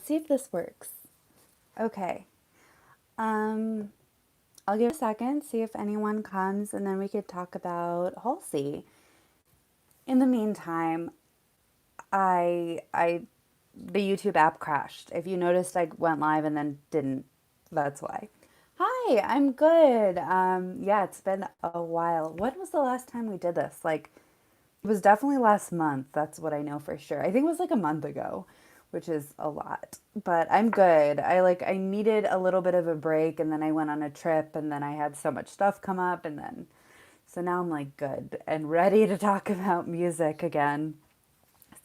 See if this works. Okay. Um, I'll give it a second, see if anyone comes, and then we could talk about Halsey. In the meantime, I the YouTube app crashed. If you noticed, I went live and then didn't. That's why. Hi, I'm good. Yeah, it's been a while. When was the last time we did this? Like, it was definitely last month. That's what I know for sure. I think it was like a month ago, which is a lot. But I'm good. I needed a little bit of a break and then I went on a trip and then I had so much stuff come up and then so now I'm like good and ready to talk about music again.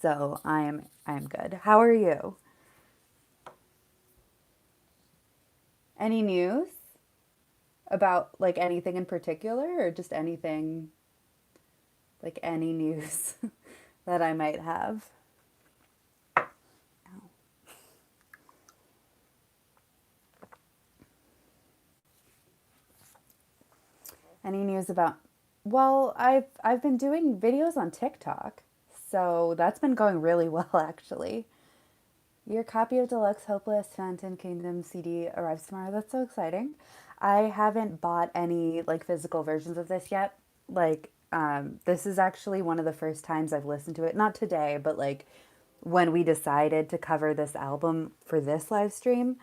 So I'm good. How are you? Any news about like anything in particular or just anything like any news that I might have? Any news about well, I've been doing videos on TikTok. So that's been going really well actually. Your copy of Deluxe Hopeless Phantom Kingdom CD arrives tomorrow. That's so exciting. I haven't bought any like physical versions of this yet. This is actually one of the first times I've listened to it. Not today, but like when we decided to cover this album for this live stream,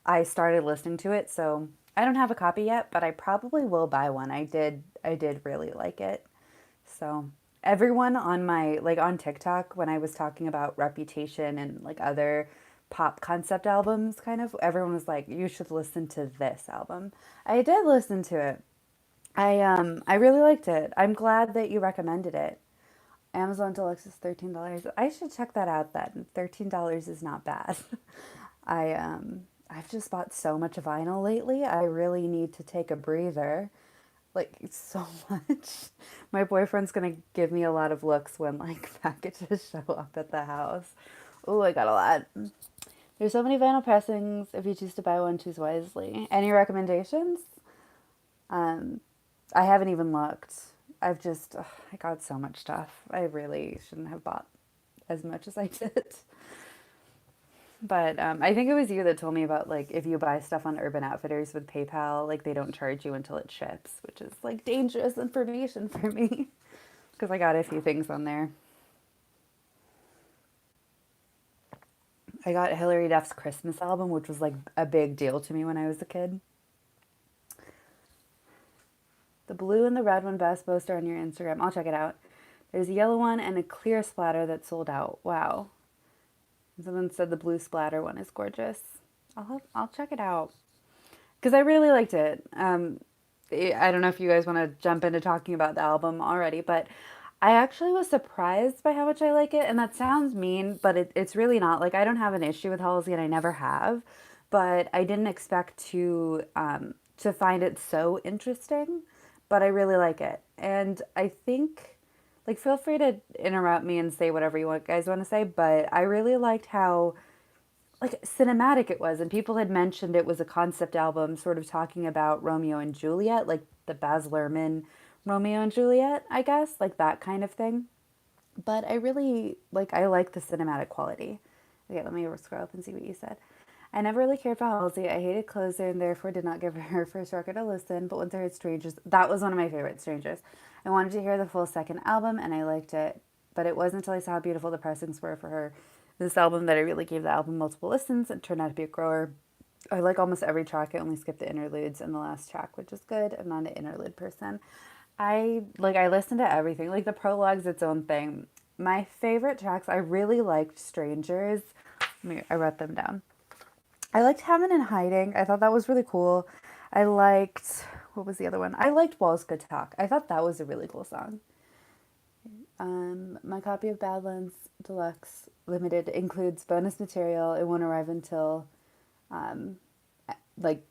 I started listening to it. So I don't have a copy yet, but I probably will buy one. I did really like it. So everyone on my like on TikTok when I was talking about Reputation and like other pop concept albums kind of everyone was like you should listen to this album. I did listen to it. I really liked it. I'm glad that you recommended it. Amazon Deluxe is $13. I should check that out then. $13 is not bad. I've just bought so much vinyl lately. I really need to take a breather. Like so much. My boyfriend's gonna give me a lot of looks when like packages show up at the house. Oh, I got a lot. There's so many vinyl pressings. If you choose to buy one, choose wisely. Any recommendations? Um, I haven't even looked. I got so much stuff. I really shouldn't have bought as much as I did. But I think it was you that told me about like if you buy stuff on Urban Outfitters with PayPal, like they don't charge you until it ships, which is like dangerous information for me because I got a few things on there. I got Hilary Duff's Christmas album, which was like a big deal to me when I was a kid. The blue and the red one best post are on your Instagram. I'll check it out. There's a yellow one and a clear splatter that sold out. Wow. Someone said the blue splatter one is gorgeous. I'll check it out because I really liked it. I don't know if you guys want to jump into talking about the album already, but I actually was surprised by how much I like it. And that sounds mean, but it's really not. Like, I don't have an issue with Halsey, and I never have. But I didn't expect to find it so interesting. But I really like it, and I think, like, feel free to interrupt me and say whatever you want, guys want to say. But I really liked how like cinematic it was, and people had mentioned it was a concept album sort of talking about Romeo and Juliet, like the Baz Luhrmann Romeo and Juliet, I guess, like that kind of thing. But I like the cinematic quality. Okay, let me scroll up and see what you said. I never really cared for Halsey. I hated Closer and therefore did not give her her first record a listen, but once I heard Strangers, that was one of my favorite Strangers. I wanted to hear the full second album and I liked it, but it wasn't until I saw how beautiful the pressings were for her this album that I really gave the album multiple listens and turned out to be a grower. I like almost every track. I only skipped the interludes and the last track, which is good. I'm not an interlude person. I listen to everything. Like the prologue's its own thing. My favorite tracks, I really liked Strangers. I wrote them down. I liked Heaven and Hiding. I thought that was really cool. I liked what was the other one? I liked Walls Could Talk. I thought that was a really cool song. My copy of Badlands Deluxe Limited includes bonus material. It won't arrive until um, like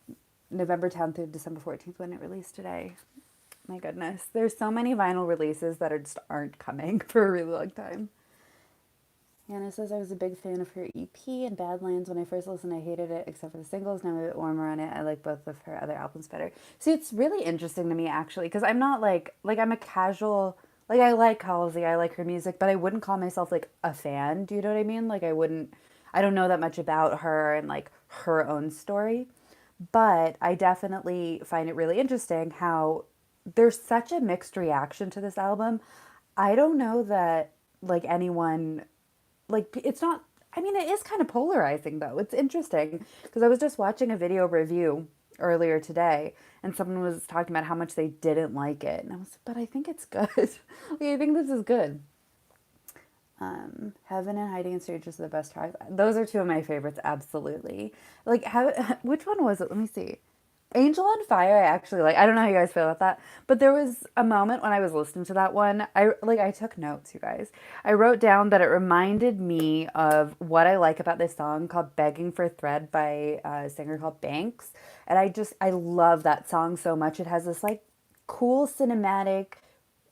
November 10th through December 14th when it released today. My goodness. There's so many vinyl releases that just aren't coming for a really long time. Hannah says I was a big fan of her EP and Badlands. When I first listened, I hated it except for the singles. Now I'm a bit warmer on it. I like both of her other albums better. See, it's really interesting to me actually because I'm not like I'm a casual like I like Halsey, I like her music, but I wouldn't call myself like a fan. Do you know what I mean? Like I wouldn't. I don't know that much about her and like her own story, but I definitely find it really interesting how there's such a mixed reaction to this album. I don't know that like anyone like it's not I mean it is kind of polarizing though. It's interesting because I was just watching a video review earlier today and someone was talking about how much they didn't like it and I was but I think it's good. Like, I think this is good. Heaven and Hiding in Strangers are the best tracks. Those are two of my favorites, absolutely. Like, which one was it? Let me see. Angel on Fire, I actually like. I don't know how you guys feel about that, but there was a moment when I was listening to that one. I took notes, you guys. I wrote down that it reminded me of what I like about this song called "Begging for Thread" by a singer called Banks, and I love that song so much. It has this like cool cinematic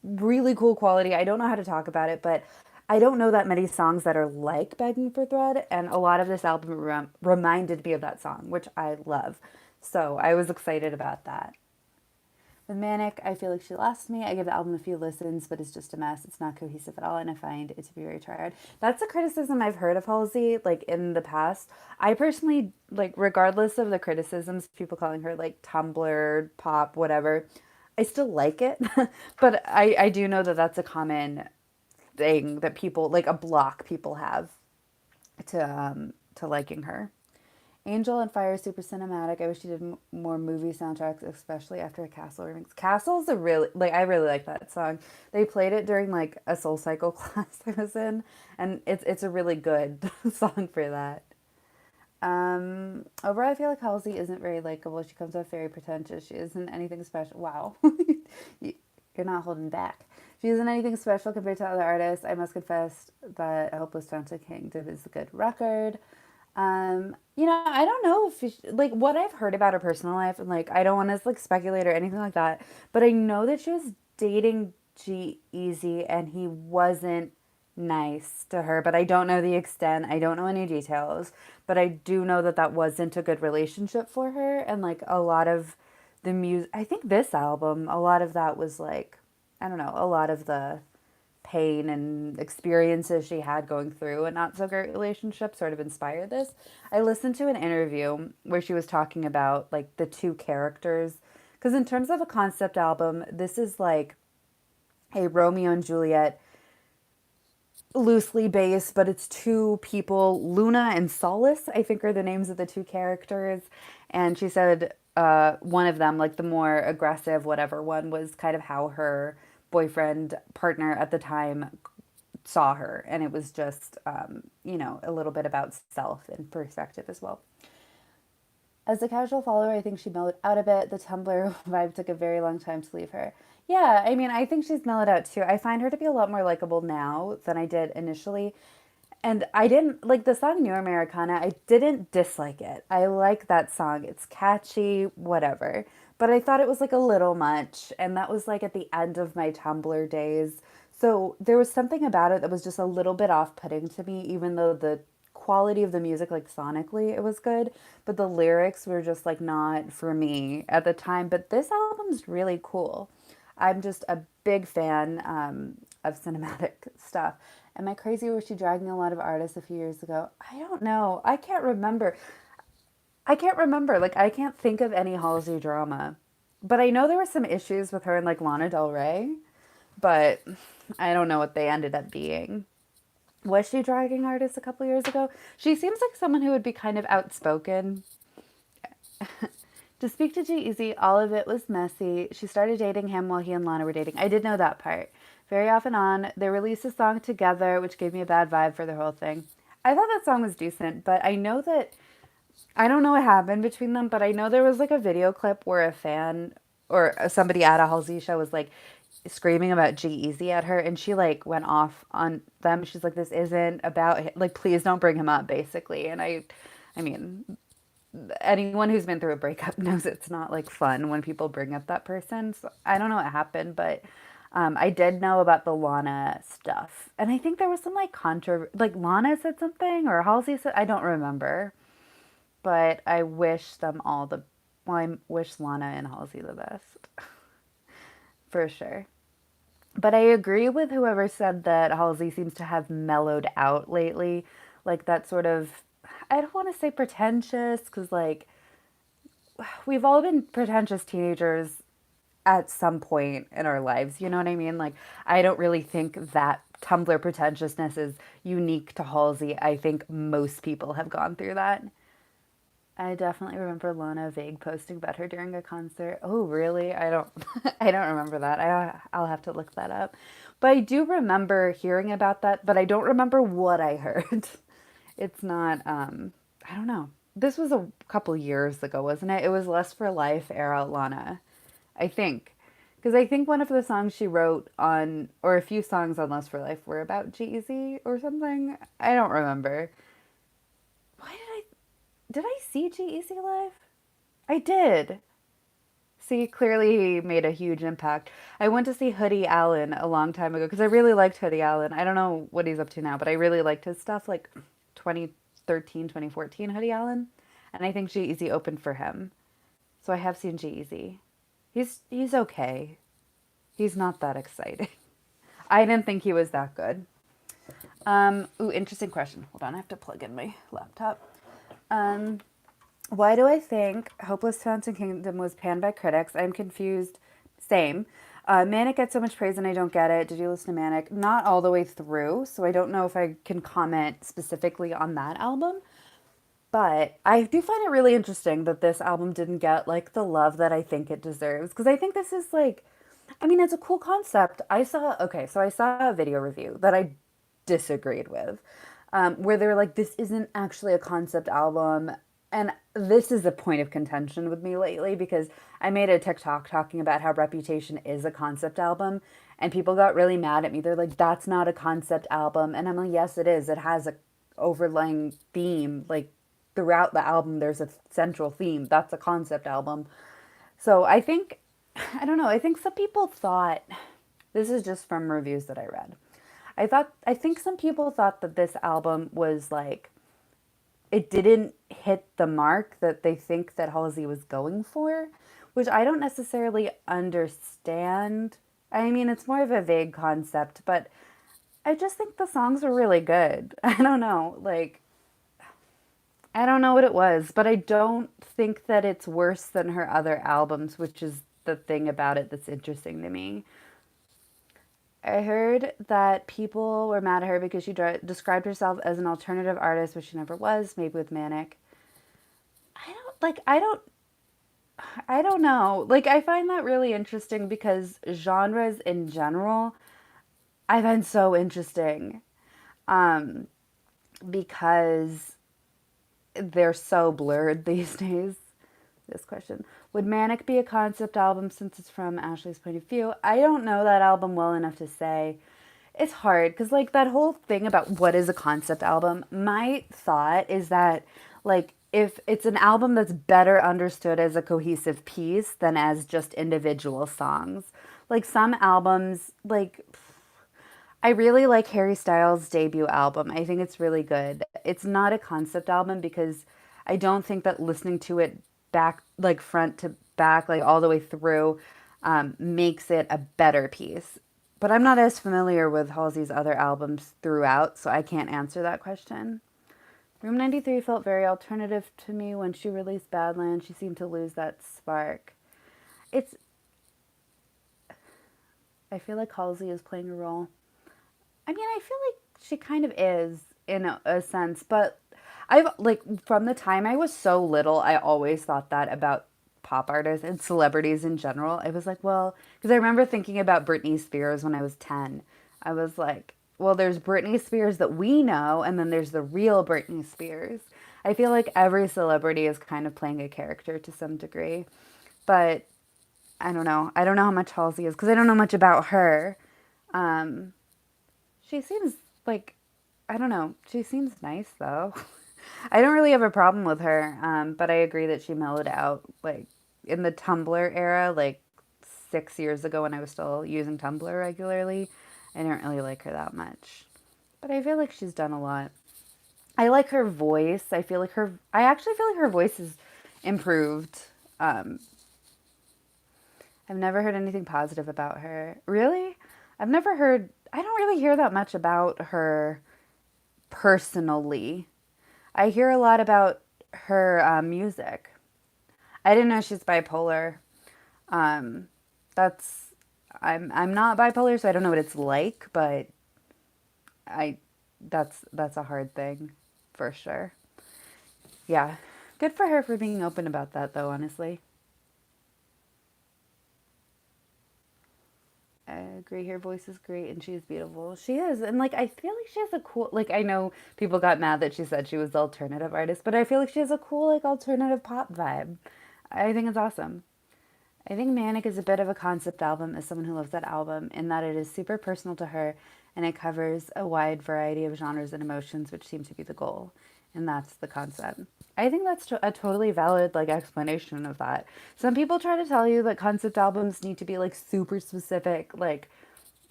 really cool quality. I don't know how to talk about it, but I don't know that many songs that are like Begging for Thread, and a lot of this album reminded me of that song, which I love. So I was excited about that. With Manic, I feel like she lost me. I give the album a few listens, but it's just a mess. It's not cohesive at all, and I find it to be very tired. That's a criticism I've heard of Halsey, like in the past. I personally, like, regardless of the criticisms, people calling her like Tumblr, pop, whatever, I still like it. But I do know that that's a common thing that people, like a block people have to liking her. Angel and Fire is super cinematic. I wish she did more movie soundtracks, especially after a Castle remix. Castle's a really like I really like that song. They played it during like a Soul Cycle class I was in, and it's a really good song for that. Overall, I feel like Halsey isn't very likable. She comes off very pretentious. She isn't anything special. Wow, you're not holding back. She isn't anything special compared to other artists. I must confess that Hopeless Fountain Kingdom is a good record. I don't know if like what I've heard about her personal life, and like I don't want to like speculate or anything like that, but I know that she was dating G Easy and he wasn't nice to her, but I don't know the extent. I don't know any details, but I do know that that wasn't a good relationship for her, and like a lot of the music, I think this album, a lot of that was like, I don't know, a lot of the pain and experiences she had going through a not so great relationship sort of inspired this. I listened to an interview where she was talking about like the two characters because in terms of a concept album, this is like a Romeo and Juliet loosely based, but it's two people, Luna and Solace, I think are the names of the two characters. And she said one of them, like the more aggressive, whatever one, was kind of how her boyfriend, partner at the time saw her. And it was just, a little bit about self and perspective as well. As a casual follower, I think she mellowed out a bit. The Tumblr vibe took a very long time to leave her. Yeah, I mean, I think she's mellowed out too. I find her to be a lot more likable now than I did initially. And I didn't like the song New Americana. I didn't dislike it. I like that song. It's catchy, whatever. But I thought it was like a little much. And that was like at the end of my Tumblr days. So there was something about it that was just a little bit off putting to me, even though the quality of the music, like sonically, it was good. But the lyrics were just like not for me at the time. But this album's really cool. I'm just a big fan of cinematic stuff. Am I crazy or was she dragging a lot of artists a few years ago? I don't know. I can't remember. I can't remember. Like, I can't think of any Halsey drama. But I know there were some issues with her and, like, Lana Del Rey. But I don't know what they ended up being. Was she dragging artists a couple years ago? She seems like someone who would be kind of outspoken. To speak to G-Eazy, all of it was messy. She started dating him while he and Lana were dating. I did know that part. Very off and on. They released a song together, which gave me a bad vibe for the whole thing. I thought that song was decent, but I know that I don't know what happened between them, but I know there was like a video clip where a fan or somebody at a Halsey show was like screaming about G-Eazy at her, and she like went off on them. She's like, "This isn't about like, please don't bring him up," basically. And I mean, anyone who's been through a breakup knows it's not like fun when people bring up that person. So I don't know what happened, but I did know about the Lana stuff, and I think there was some like like Lana said something or Halsey said I don't remember, but I wish them all the well, I wish Lana and Halsey the best for sure. But I agree with whoever said that Halsey seems to have mellowed out lately, like that sort of I don't want to say pretentious because, like, we've all been pretentious teenagers at some point in our lives. You know what I mean? Like, I don't really think that Tumblr pretentiousness is unique to Halsey. I think most people have gone through that. I definitely remember Lana Vague posting about her during a concert. Oh, really? I don't I don't remember that. I'll have to look that up. But I do remember hearing about that, but I don't remember what I heard. It's not I don't know. This was a couple years ago, wasn't it? It was Less for Life era Lana, I think. Because I think one of the songs she wrote on, or a few songs on Less for Life were about G-Eazy or something. I don't remember. Why did I see G-Eazy live? I did. See, clearly he made a huge impact. I went to see Hoodie Allen a long time ago because I really liked Hoodie Allen. I don't know what he's up to now, but I really liked his stuff like 2013, 2014 Hoodie Allen. And I think G-Eazy opened for him. So I have seen G-Eazy. He's okay. He's not that exciting. I didn't think he was that good. Ooh, interesting question. Hold on, I have to plug in my laptop. Um, why do I think Hopeless Fountain Kingdom was panned by critics? I'm confused. Same. Manic gets so much praise and I don't get it. Did you listen to Manic? Not all the way through, so I don't know if I can comment specifically on that album. But I do find it really interesting that this album didn't get like the love that I think it deserves. Because I think this is like, I mean, it's a cool concept. So I saw a video review that I disagreed with, where they were like, this isn't actually a concept album. And this is a point of contention with me lately because I made a TikTok talking about how Reputation is a concept album. And people got really mad at me. They're like, that's not a concept album. And I'm like, yes, it is. It has a overlying theme. Like throughout the album, there's a central theme. That's a concept album. So I think, I don't know, I think some people thought, this is just from reviews that I read. I think some people thought that this album was like, it didn't hit the mark that they think that Halsey was going for, which I don't necessarily understand. I mean, it's more of a vague concept, but I just think the songs were really good. I don't know, like, I don't know what it was, but I don't think that it's worse than her other albums, which is the thing about it that's interesting to me. I heard that people were mad at her because she described herself as an alternative artist, which she never was, maybe with Manic. I don't like I don't know. Like I find that really interesting because genres in general I find so interesting. Um because they're so blurred these days. This question. Would Manic be a concept album since it's from Ashley's point of view? I don't know that album well enough to say. It's hard because, like, that whole thing about what is a concept album, my thought is that, like, if it's an album that's better understood as a cohesive piece than as just individual songs. Like, some albums, like, I really like Harry Styles' debut album. I think it's really good. It's not a concept album because I don't think that listening to it back, like front to back, like all the way through, makes it a better piece. But I'm not as familiar with Halsey's other albums throughout, so I can't answer that question. Room 93 felt very alternative to me when she released Badlands. She seemed to lose that spark. It's, I feel like Halsey is playing a role. I mean, I feel like she kind of is in a sense, but I've like from the time I was so little, I always thought that about pop artists and celebrities in general. I was like, well, because I remember thinking about Britney Spears when I was 10. I was like, well, there's Britney Spears that we know, and then there's the real Britney Spears. I feel like every celebrity is kind of playing a character to some degree, but I don't know. I don't know how much Halsey is because I don't know much about her. Um, she seems like, I don't know. She seems nice though. I don't really have a problem with her, but I agree that she mellowed out like in the Tumblr era, like 6 years ago when I was still using Tumblr regularly. I didn't really like her that much, but I feel like she's done a lot. I like her voice. I actually feel like her voice is improved. Um, I've never heard anything positive about her. Really? I don't really hear that much about her personally. I hear a lot about her music. I didn't know she's bipolar. Um, that's I'm not bipolar, so I don't know what it's like, but I that's a hard thing for sure. Yeah. Good for her for being open about that though, honestly. I agree. Her voice is great and she's beautiful. She is. And like I feel like she has a cool like I know people got mad that she said she was the alternative artist, but I feel like she has a cool like alternative pop vibe. I think it's awesome. I think Manic is a bit of a concept album as someone who loves that album in that it is super personal to her and it covers a wide variety of genres and emotions, which seem to be the goal. And that's the concept. I think that's a totally valid like explanation of that. Some people try to tell you that concept albums need to be like super specific, like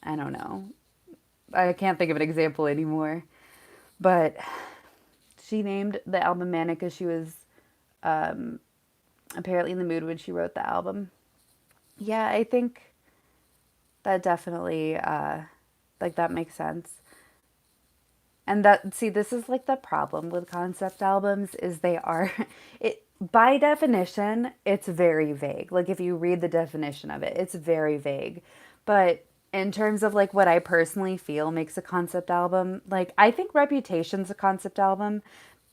I don't know. I can't think of an example anymore. But she named the album Manic as she was apparently in the mood when she wrote the album. Yeah, I think that definitely like that makes sense. And that see this is like the problem with concept albums is they are it by definition it's very vague. Like if you read the definition of it, it's very vague. But in terms of like what I personally feel makes a concept album, like I think Reputation's a concept album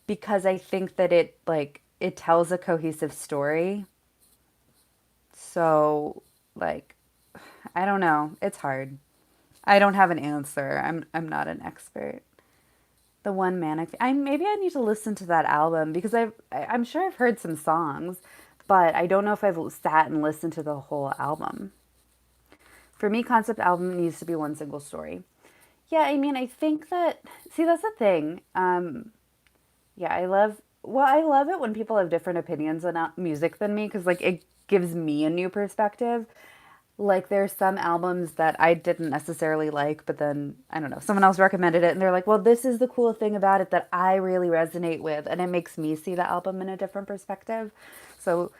because I think that it tells a cohesive story. So like I don't know, it's hard. I don't have an answer. I'm not an expert. The one manic. Maybe I need to listen to that album because I'm sure I've heard some songs, but I don't know if I've sat and listened to the whole album. For me, concept album needs to be one single story. Yeah, I mean, I think that see that's the thing. Yeah, I love it when people have different opinions on music than me because like it gives me a new perspective. Like there's some albums that I didn't necessarily like, but then I don't know, someone else recommended it and they're like, "Well, this is the cool thing about it that I really resonate with," and it makes me see the album in a different perspective. So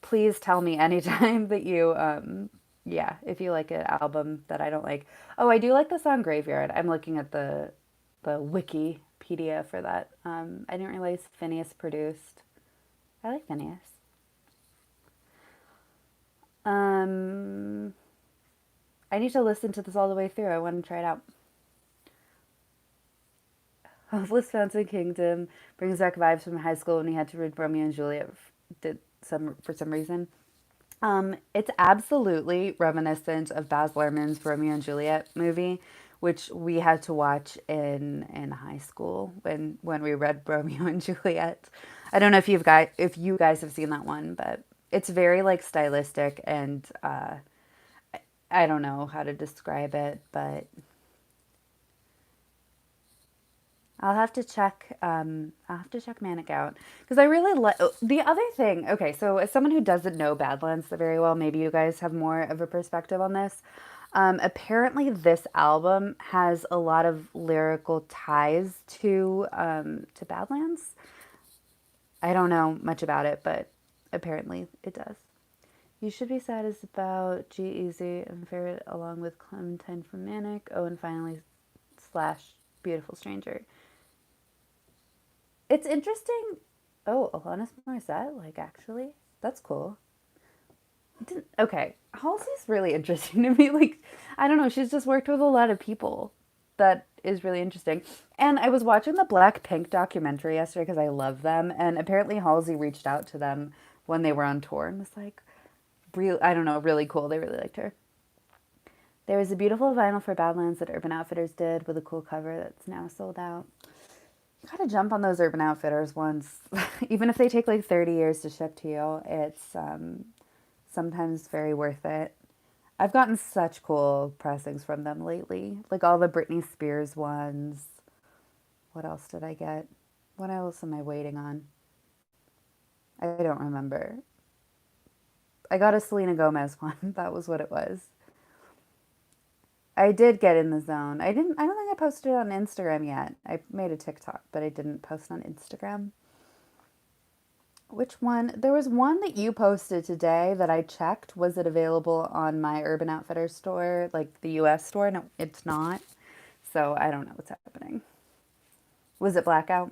please tell me anytime that you yeah, if you like an album that I don't like. Oh, I do like the song Graveyard. I'm looking at the Wikipedia for that. I didn't realize Phineas produced. I like Phineas. Um I need to listen to this all the way through. I want to try it out. Hopeless Fountain Kingdom brings back vibes from high school when we had to read Romeo and Juliet did some for some reason. It's absolutely reminiscent of Baz Luhrmann's Romeo and Juliet movie, which we had to watch in high school when we read Romeo and Juliet. I don't know if you guys have seen that one, but it's very like stylistic and I don't know how to describe it, but I'll have to check Manic out because I really like the other thing. Okay, so as someone who doesn't know Badlands very well, maybe you guys have more of a perspective on this. Apparently, this album has a lot of lyrical ties to Badlands. I don't know much about it, but apparently it does. You Should Be Sad is about G Easy and Favorite along with Clementine from Manic. Oh, and finally slash Beautiful Stranger. It's interesting. Oh, Alanis Morissette, like actually, that's cool. Okay, Halsey's really interesting to me. Like, I don't know, she's just worked with a lot of people. That is really interesting. And I was watching the Blackpink documentary yesterday because I love them, and apparently Halsey reached out to them when they were on tour and was like, real. I don't know, really cool. They really liked her. There was a beautiful vinyl for Badlands that Urban Outfitters did with a cool cover that's now sold out. You gotta jump on those Urban Outfitters ones. Even if they take like 30 years to ship to you, it's sometimes very worth it. I've gotten such cool pressings from them lately. Like all the Britney Spears ones. What else did I get? What else am I waiting on? I don't remember. I got a Selena Gomez one. That was what it was. I did get in the zone. I don't think I posted it on Instagram yet. I made a TikTok, but I didn't post on Instagram. Which one? There was one that you posted today that I checked. Was it available on my Urban Outfitters store, like the US store? No, it's not. So I don't know what's happening. Was it blackout?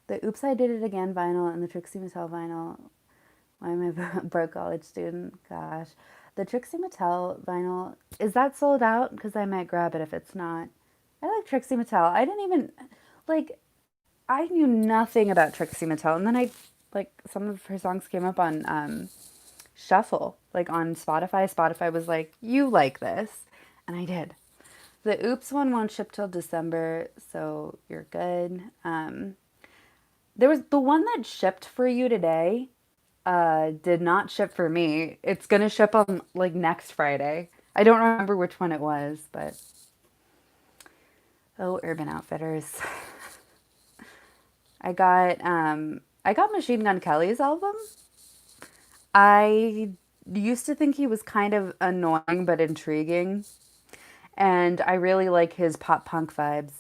The Oops, I Did It Again vinyl and the Trixie Mattel vinyl. Why am I a broke college student? Gosh. The Trixie Mattel vinyl, is that sold out? Because I might grab it if it's not. I like Trixie Mattel. I didn't even, like, I knew nothing about Trixie Mattel. And then some of her songs came up on Shuffle, like on Spotify. Spotify was like, you like this. And I did. The Oops one won't ship till December, so you're good. There was the one that shipped for you today, did not ship for me. It's gonna ship on like next Friday. I don't remember which one it was, but oh, Urban Outfitters. I got Machine Gun Kelly's album. I used to think he was kind of annoying but intriguing, and I really like his pop punk vibes.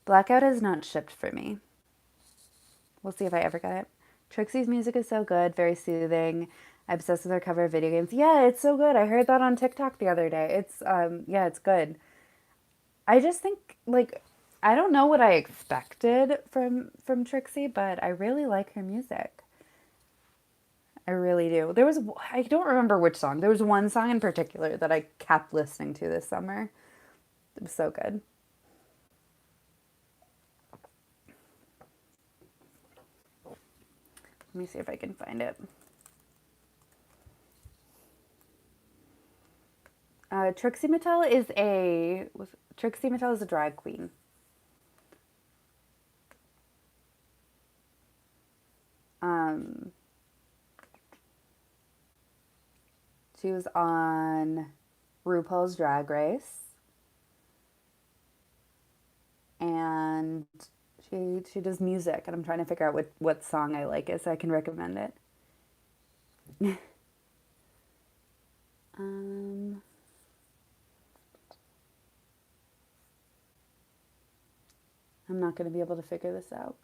Blackout has not shipped for me. We'll see if I ever get it. Trixie's music is so good, very soothing. I'm obsessed with her cover of video games. Yeah, it's so good. I heard that on TikTok the other day. Yeah, it's good. I just think I don't know what I expected from Trixie, but I really like her music. I really do. I don't remember which song. There was one song in particular that I kept listening to this summer. It was so good. Let me see if I can find it. Trixie Mattel is a drag queen. Um, she was on RuPaul's Drag Race, and she does music, and I'm trying to figure out what song I like it so I can recommend it. um, I'm not going to be able to figure this out.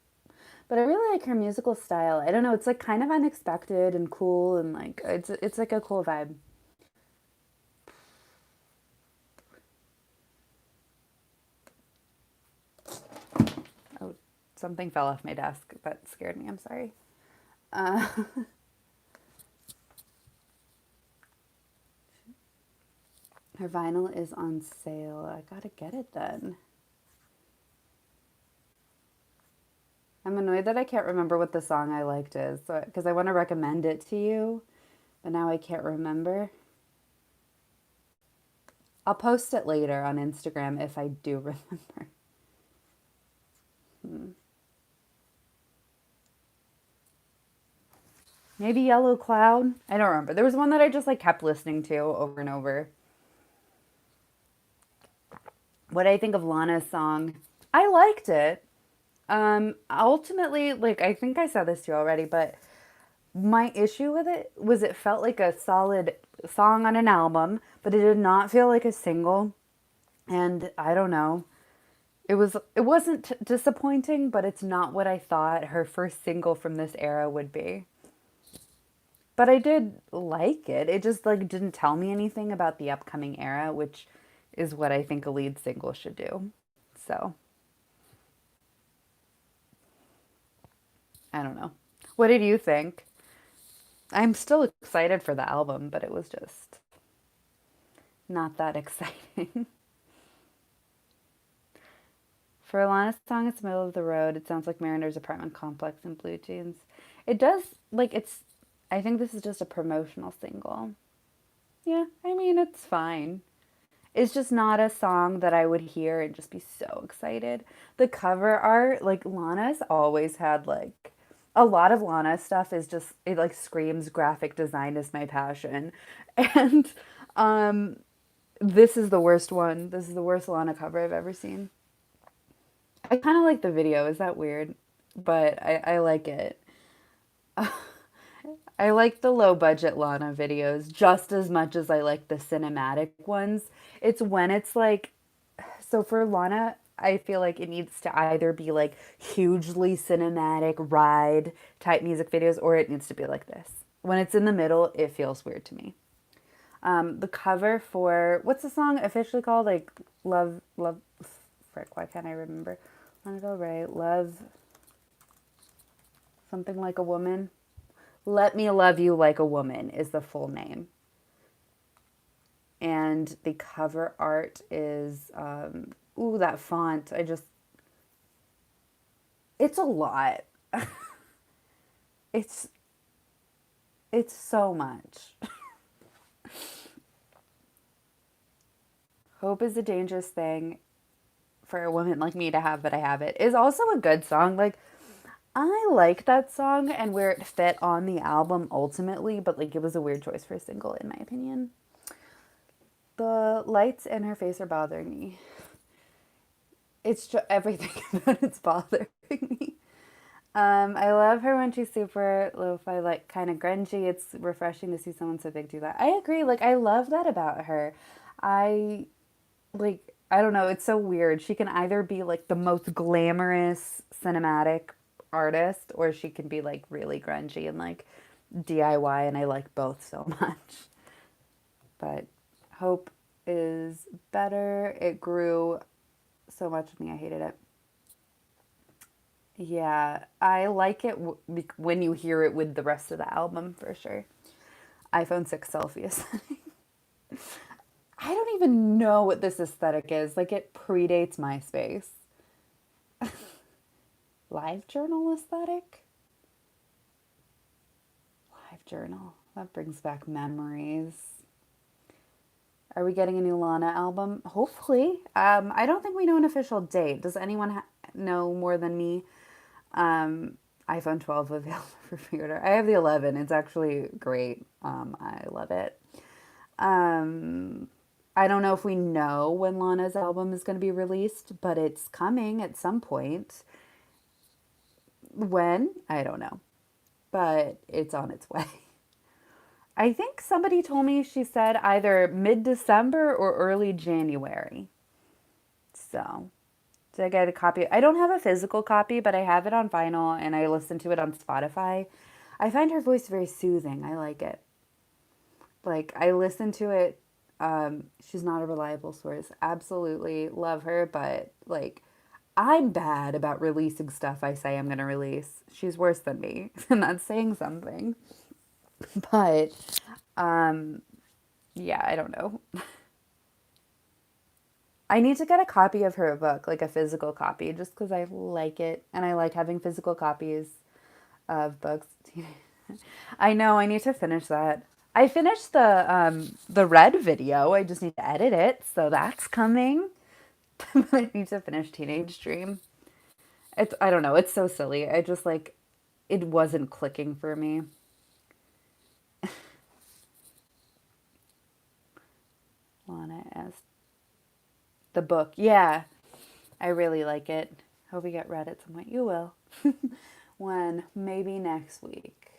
But I really like her musical style. I don't know, it's like kind of unexpected and cool and like it's like a cool vibe. Oh, something fell off my desk. That scared me. I'm sorry. Uh, her vinyl is on sale. I gotta get it then. I'm annoyed that I can't remember what the song I liked is, because I want to recommend it to you, but now I can't remember. I'll post it later on Instagram if I do remember. Hmm. Maybe Yellow Cloud? I don't remember. There was one that I just like kept listening to over and over. What I think of Lana's song? I liked it. Ultimately, like I think I said this to you already, but my issue with it was it felt like a solid song on an album, but it did not feel like a single. And I don't know. It wasn't disappointing, but it's not what I thought her first single from this era would be. But I did like it. It just like didn't tell me anything about the upcoming era, which is what I think a lead single should do. So, I don't know. What did you think? I'm still excited for the album, but it was just not that exciting. For Alana's song, it's middle of the road. It sounds like Mariner's apartment complex in blue jeans. It does, I think this is just a promotional single. Yeah, I mean, it's fine. It's just not a song that I would hear and just be so excited. The cover art, like Lana's always had like a lot of Lana stuff is just it like screams graphic design is my passion. And um this is the worst one. This is the worst Lana cover I've ever seen. I kind of like the video. Is that weird? But I like it. I like the low budget Lana videos just as much as I like the cinematic ones. It's when it's like, so for Lana, I feel like it needs to either be like hugely cinematic ride type music videos or it needs to be like this. When it's in the middle, it feels weird to me. The cover for, what's the song officially called? Like, Love, Frick, why can't I remember? Lana Del Rey, Love. Something like a woman. Let Me Love You Like a Woman is the full name. And the cover art is, ooh, that font. It's a lot. It's, it's so much. Hope is a dangerous thing for a woman like me to have, but I have it. Is also a good song. Like, I like that song and where it fit on the album ultimately, but like it was a weird choice for a single in my opinion. The lights in her face are bothering me. It's just everything about it's bothering me. I love her when she's super lo-fi, like kind of grungy. It's refreshing to see someone so big do that. I agree. Like I love that about her. I I don't know, it's so weird. She can either be like the most glamorous cinematic artist or she can be like really grungy and like DIY and I like both so much. But Hope is better. It grew so much with me. I hated it. Yeah, I like it when you hear it with the rest of the album for sure. iPhone 6 selfie aesthetic. I don't even know what this aesthetic is. Like it predates MySpace. Live journal aesthetic? Live journal. That brings back memories. Are we getting a new Lana album? Hopefully. I don't think we know an official date. Does anyone know more than me? iPhone 12 available for pre-order. I have the 11. It's actually great. I love it. Um, I don't know if we know when Lana's album is going to be released, but it's coming at some point. When? I don't know, but it's on its way. I think somebody told me she said either mid-December or early January. So, did I get a copy? I don't have a physical copy, but I have it on vinyl and I listen to it on Spotify. I find her voice very soothing. I like it. Like, I listen to it. She's not a reliable source. Absolutely love her, but like, I'm bad about releasing stuff I say I'm going to release. She's worse than me, and that's saying something. But yeah, I don't know. I need to get a copy of her book, like a physical copy, just because I like it and I like having physical copies of books. I know I need to finish that. I finished the Red video. I just need to edit it, so that's coming. I need to finish Teenage Dream. It's I don't know. It's so silly. I just like it wasn't clicking for me. Lana as the book. Yeah, I really like it. Hope we get read at some point. You will. When? Maybe next week.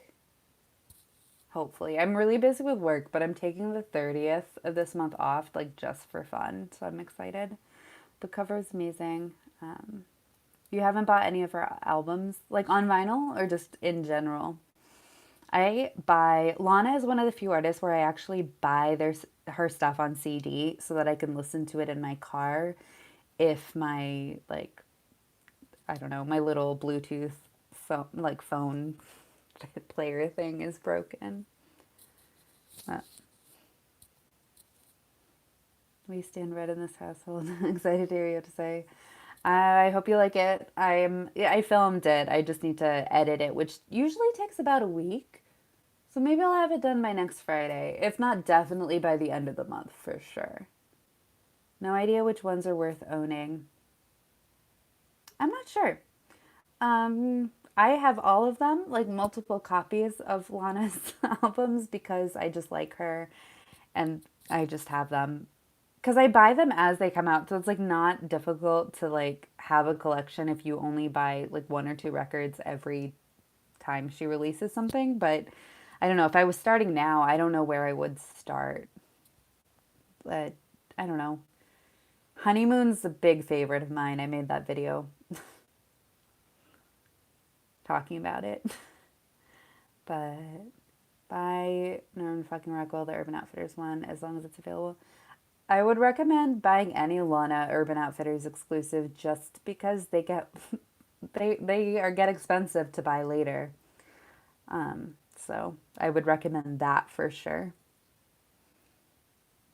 Hopefully. I'm really busy with work, but I'm taking the 30th of this month off, like just for fun. So I'm excited. The cover is amazing. You haven't bought any of her albums, like on vinyl or just in general? I buy Lana is one of the few artists where I actually buy her stuff on CD so that I can listen to it in my car if my like I don't know, my little Bluetooth phone player thing is broken. Uh, we stand red in this household. Excited to hear you have to say. I hope you like it. I filmed it. I just need to edit it, which usually takes about a week. So maybe I'll have it done by next Friday. If not, definitely by the end of the month for sure. No idea which ones are worth owning. I'm not sure. I have all of them, like multiple copies of Lana's albums because I just like her and I just have them because I buy them as they come out. So it's like not difficult to like have a collection if you only buy like one or two records every time she releases something. But I don't know if I was starting now, I don't know where I would start. But I don't know. Honeymoon's a big favorite of mine. I made that video talking about it. But buy Norman fucking Rockwell, the Urban Outfitters one, as long as it's available. I would recommend buying any Lana Urban Outfitters exclusive just because they get they are get expensive to buy later. So I would recommend that for sure.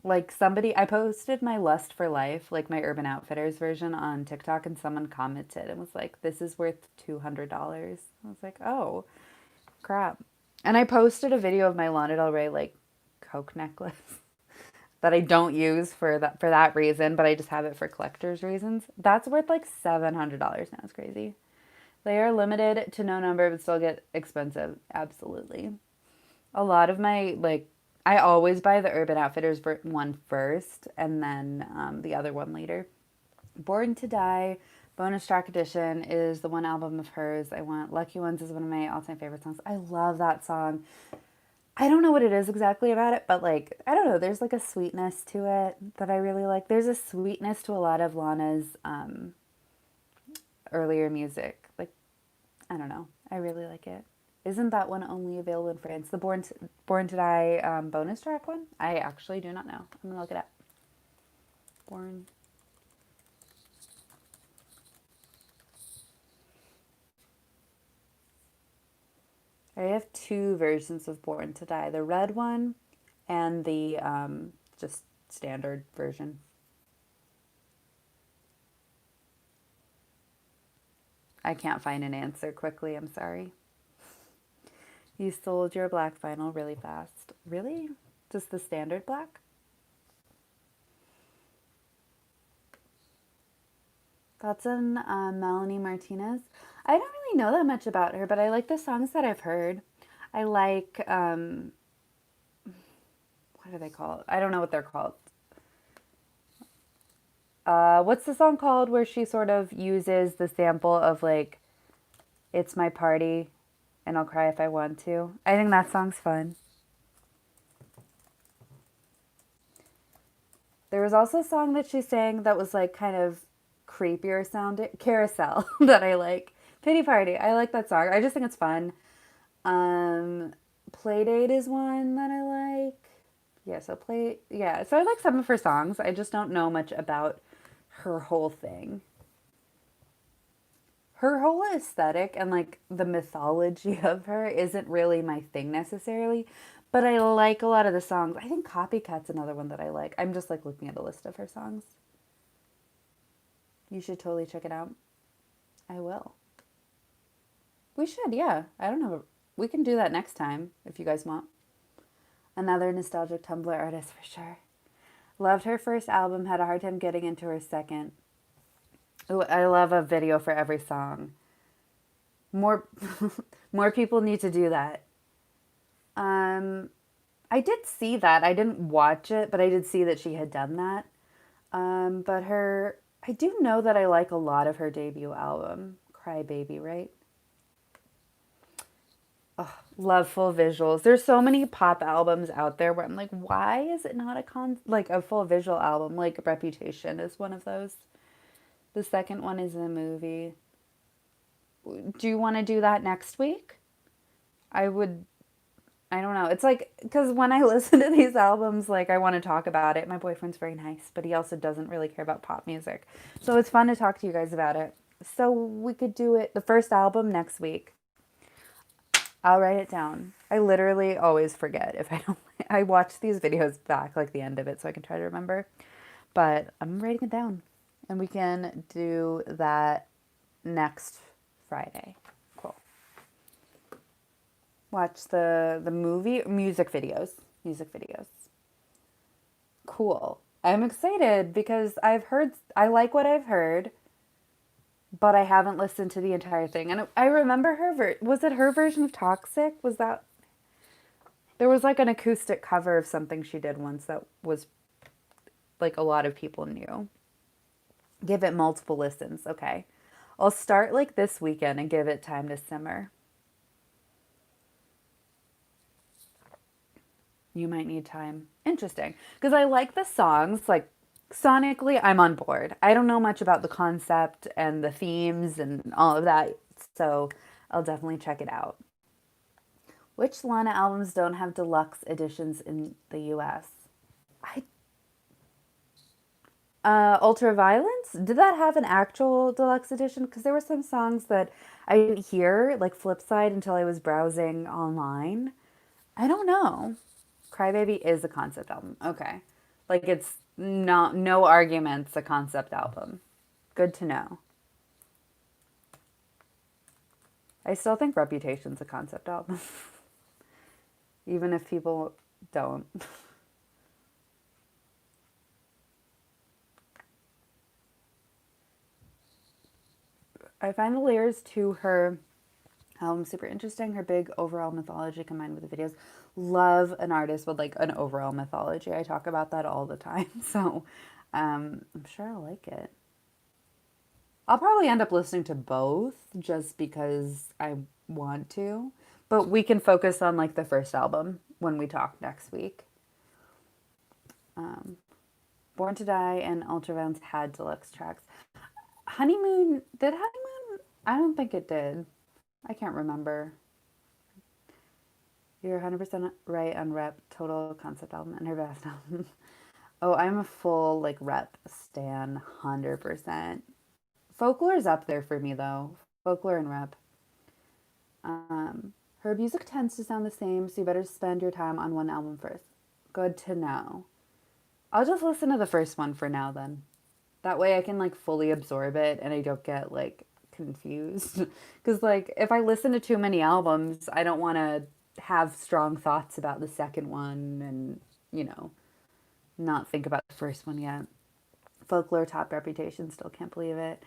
Like somebody, I posted my Lust for Life, like my Urban Outfitters version on TikTok, and someone commented and was like, "This is worth $200." I was like, "Oh, crap." And I posted a video of my Lana Del Rey like Coke necklace that I don't use for that reason, but I just have it for collector's reasons. That's worth like $700 now. It's crazy. They are limited to no number, but still get expensive. Absolutely. A lot of my like, I always buy the Urban Outfitters one first, and then the other one later. Born to Die, bonus track edition is the one album of hers I want. Lucky Ones is one of my all-time favorite songs. I love that song. I don't know what it is exactly about it, but like, I don't know, there's like a sweetness to it that I really like. There's a sweetness to a lot of Lana's earlier music. Like, I don't know. I really like it. Isn't that one only available in France? The Born to Die bonus track one? I actually do not know. I'm gonna look it up. Born. I have two versions of Born to Die: the red one and the just standard version. I can't find an answer quickly. I'm sorry. You sold your black vinyl really fast. Really? Just the standard black? That's an Melanie Martinez. I don't really know that much about her, but I like the songs that I've heard. I like, what are they called? I don't know what they're called. What's the song called where she sort of uses the sample of like, "It's my party and I'll cry if I want to"? I think that song's fun. There was also a song that she sang that was like kind of creepier sounding, Carousel, that I like. Pity Party. I like that song. I just think it's fun. Um, Playdate is one that I like. Yeah, so I like some of her songs. I just don't know much about her whole thing. Her whole aesthetic and like the mythology of her isn't really my thing necessarily, but I like a lot of the songs. I think Copycat's another one that I like. I'm just like looking at a list of her songs. You should totally check it out. I will. We should, yeah. I don't know. We can do that next time if you guys want. Another nostalgic Tumblr artist for sure. Loved her first album, had a hard time getting into her second. Ooh, I love a video for every song. More more people need to do that. Um I did see that. I didn't watch it, but I did see that she had done that. But I do know that I like a lot of her debut album, Cry Baby, right? Love full visuals. There's so many pop albums out there where I'm like, why is it not like a full visual album? Like Reputation is one of those. The second one is a movie. Do you want to do that next week? I would, I don't know. It's like, because when I listen to these albums, like I want to talk about it. My boyfriend's very nice, but he also doesn't really care about pop music. So it's fun to talk to you guys about it. So we could do it, the first album next week. I'll write it down. I literally always forget if I don't. I watch these videos back, like the end of it, so I can try to remember. But I'm writing it down, and we can do that next Friday. Cool. Watch the movie music videos. Music videos. Cool. I'm excited because I like what I've heard, but I haven't listened to the entire thing. And I remember was it her version of Toxic? Was that there was like an acoustic cover of something she did once that was like a lot of people knew. Give it multiple listens. Okay. I'll start like this weekend and give it time to simmer. You might need time. Interesting. Because I like the songs. Like sonically, I'm on board. I don't know much about the concept and the themes and all of that. So I'll definitely check it out. Which Lana albums don't have deluxe editions in the US? I Ultraviolence? Did that have an actual deluxe edition? Because there were some songs that I didn't hear, like Flipside, until I was browsing online. I don't know. Crybaby is a concept album. Okay. Like it's not no arguments a concept album. Good to know. I still think Reputation's a concept album, even if people don't. I find the layers to her super interesting. Her big overall mythology combined with the videos. Love an artist with like an overall mythology. I talk about that all the time. So I'm sure I'll like it. I'll probably end up listening to both just because I want to. But we can focus on like the first album when we talk next week. Um, Born to Die and Ultraviolence had deluxe tracks. Honeymoon, did Honeymoon? I don't think it did. I can't remember. You're 100% right on Rep, total concept album and her best album. Oh, I'm a full like Rep stan, 100%. Folklore's up there for me though. Folklore and Rep. Her music tends to sound the same, so you better spend your time on one album first. Good to know. I'll just listen to the first one for now then. That way I can like fully absorb it and I don't get like confused. Because like if I listen to too many albums, I don't want to have strong thoughts about the second one and, not think about the first one yet. Folklore top Reputation, still can't believe it.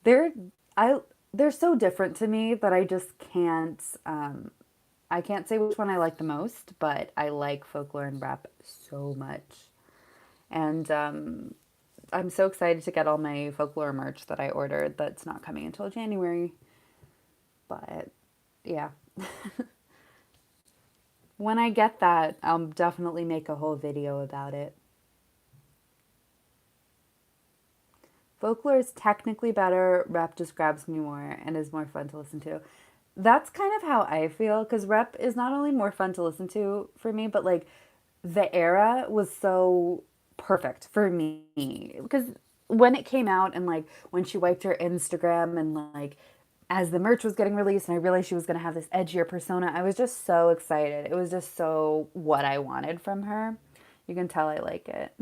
They're I they're so different to me that I just can't I can't say which one I like the most, but I like Folklore and Rap so much. And I'm so excited to get all my Folklore merch that I ordered that's not coming until January. But yeah. When I get that, I'll definitely make a whole video about it. Folklore is technically better. Rep just grabs me more and is more fun to listen to. That's kind of how I feel because Rep is not only more fun to listen to for me, but like the era was so perfect for me because when it came out and like when she wiped her Instagram and like as the merch was getting released and I realized she was going to have this edgier persona, I was just so excited. It was just so what I wanted from her. You can tell I like it.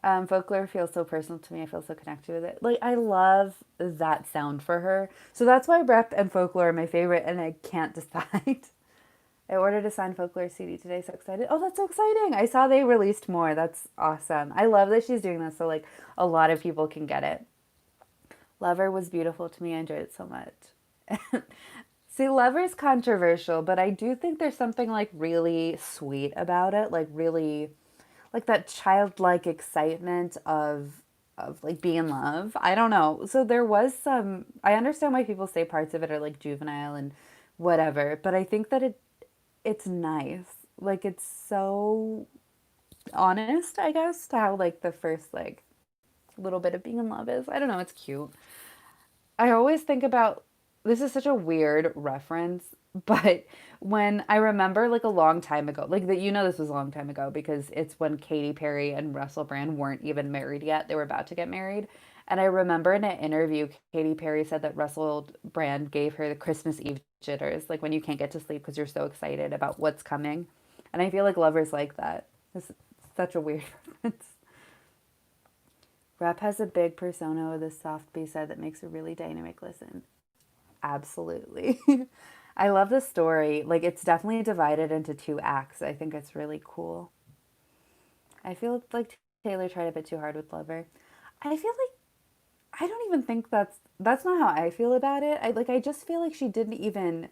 Folklore feels so personal to me. I feel so connected with it. Like I love that sound for her. So that's why Rep and Folklore are my favorite, and I can't decide. I ordered a signed Folklore CD today. So excited! Oh, that's so exciting! I saw they released more. That's awesome. I love that she's doing this, so like a lot of people can get it. Lover was beautiful to me. I enjoyed it so much. See, Lover's controversial, but I do think there's something like really sweet about it. Like really like that childlike excitement of like being in love. I don't know. So there was some I understand why people say parts of it are like juvenile and whatever, but I think that it's nice. Like it's so honest, I guess, to how like the first like little bit of being in love is. I don't know, it's cute. I always think about this is such a weird reference, but when I remember like a long time ago, like that this was a long time ago because it's when Katy Perry and Russell Brand weren't even married yet. They were about to get married. And I remember in an interview, Katy Perry said that Russell Brand gave her the Christmas Eve jitters, like when you can't get to sleep because you're so excited about what's coming. And I feel like lovers like that. It's such a weird reference. Rap has a big persona with a soft B-side that makes a really dynamic listen. Absolutely. I love the story. Like, it's definitely divided into two acts. I think it's really cool. I feel like Taylor tried a bit too hard with Lover. I feel like I don't even think that's not how I feel about it. I just feel like she didn't even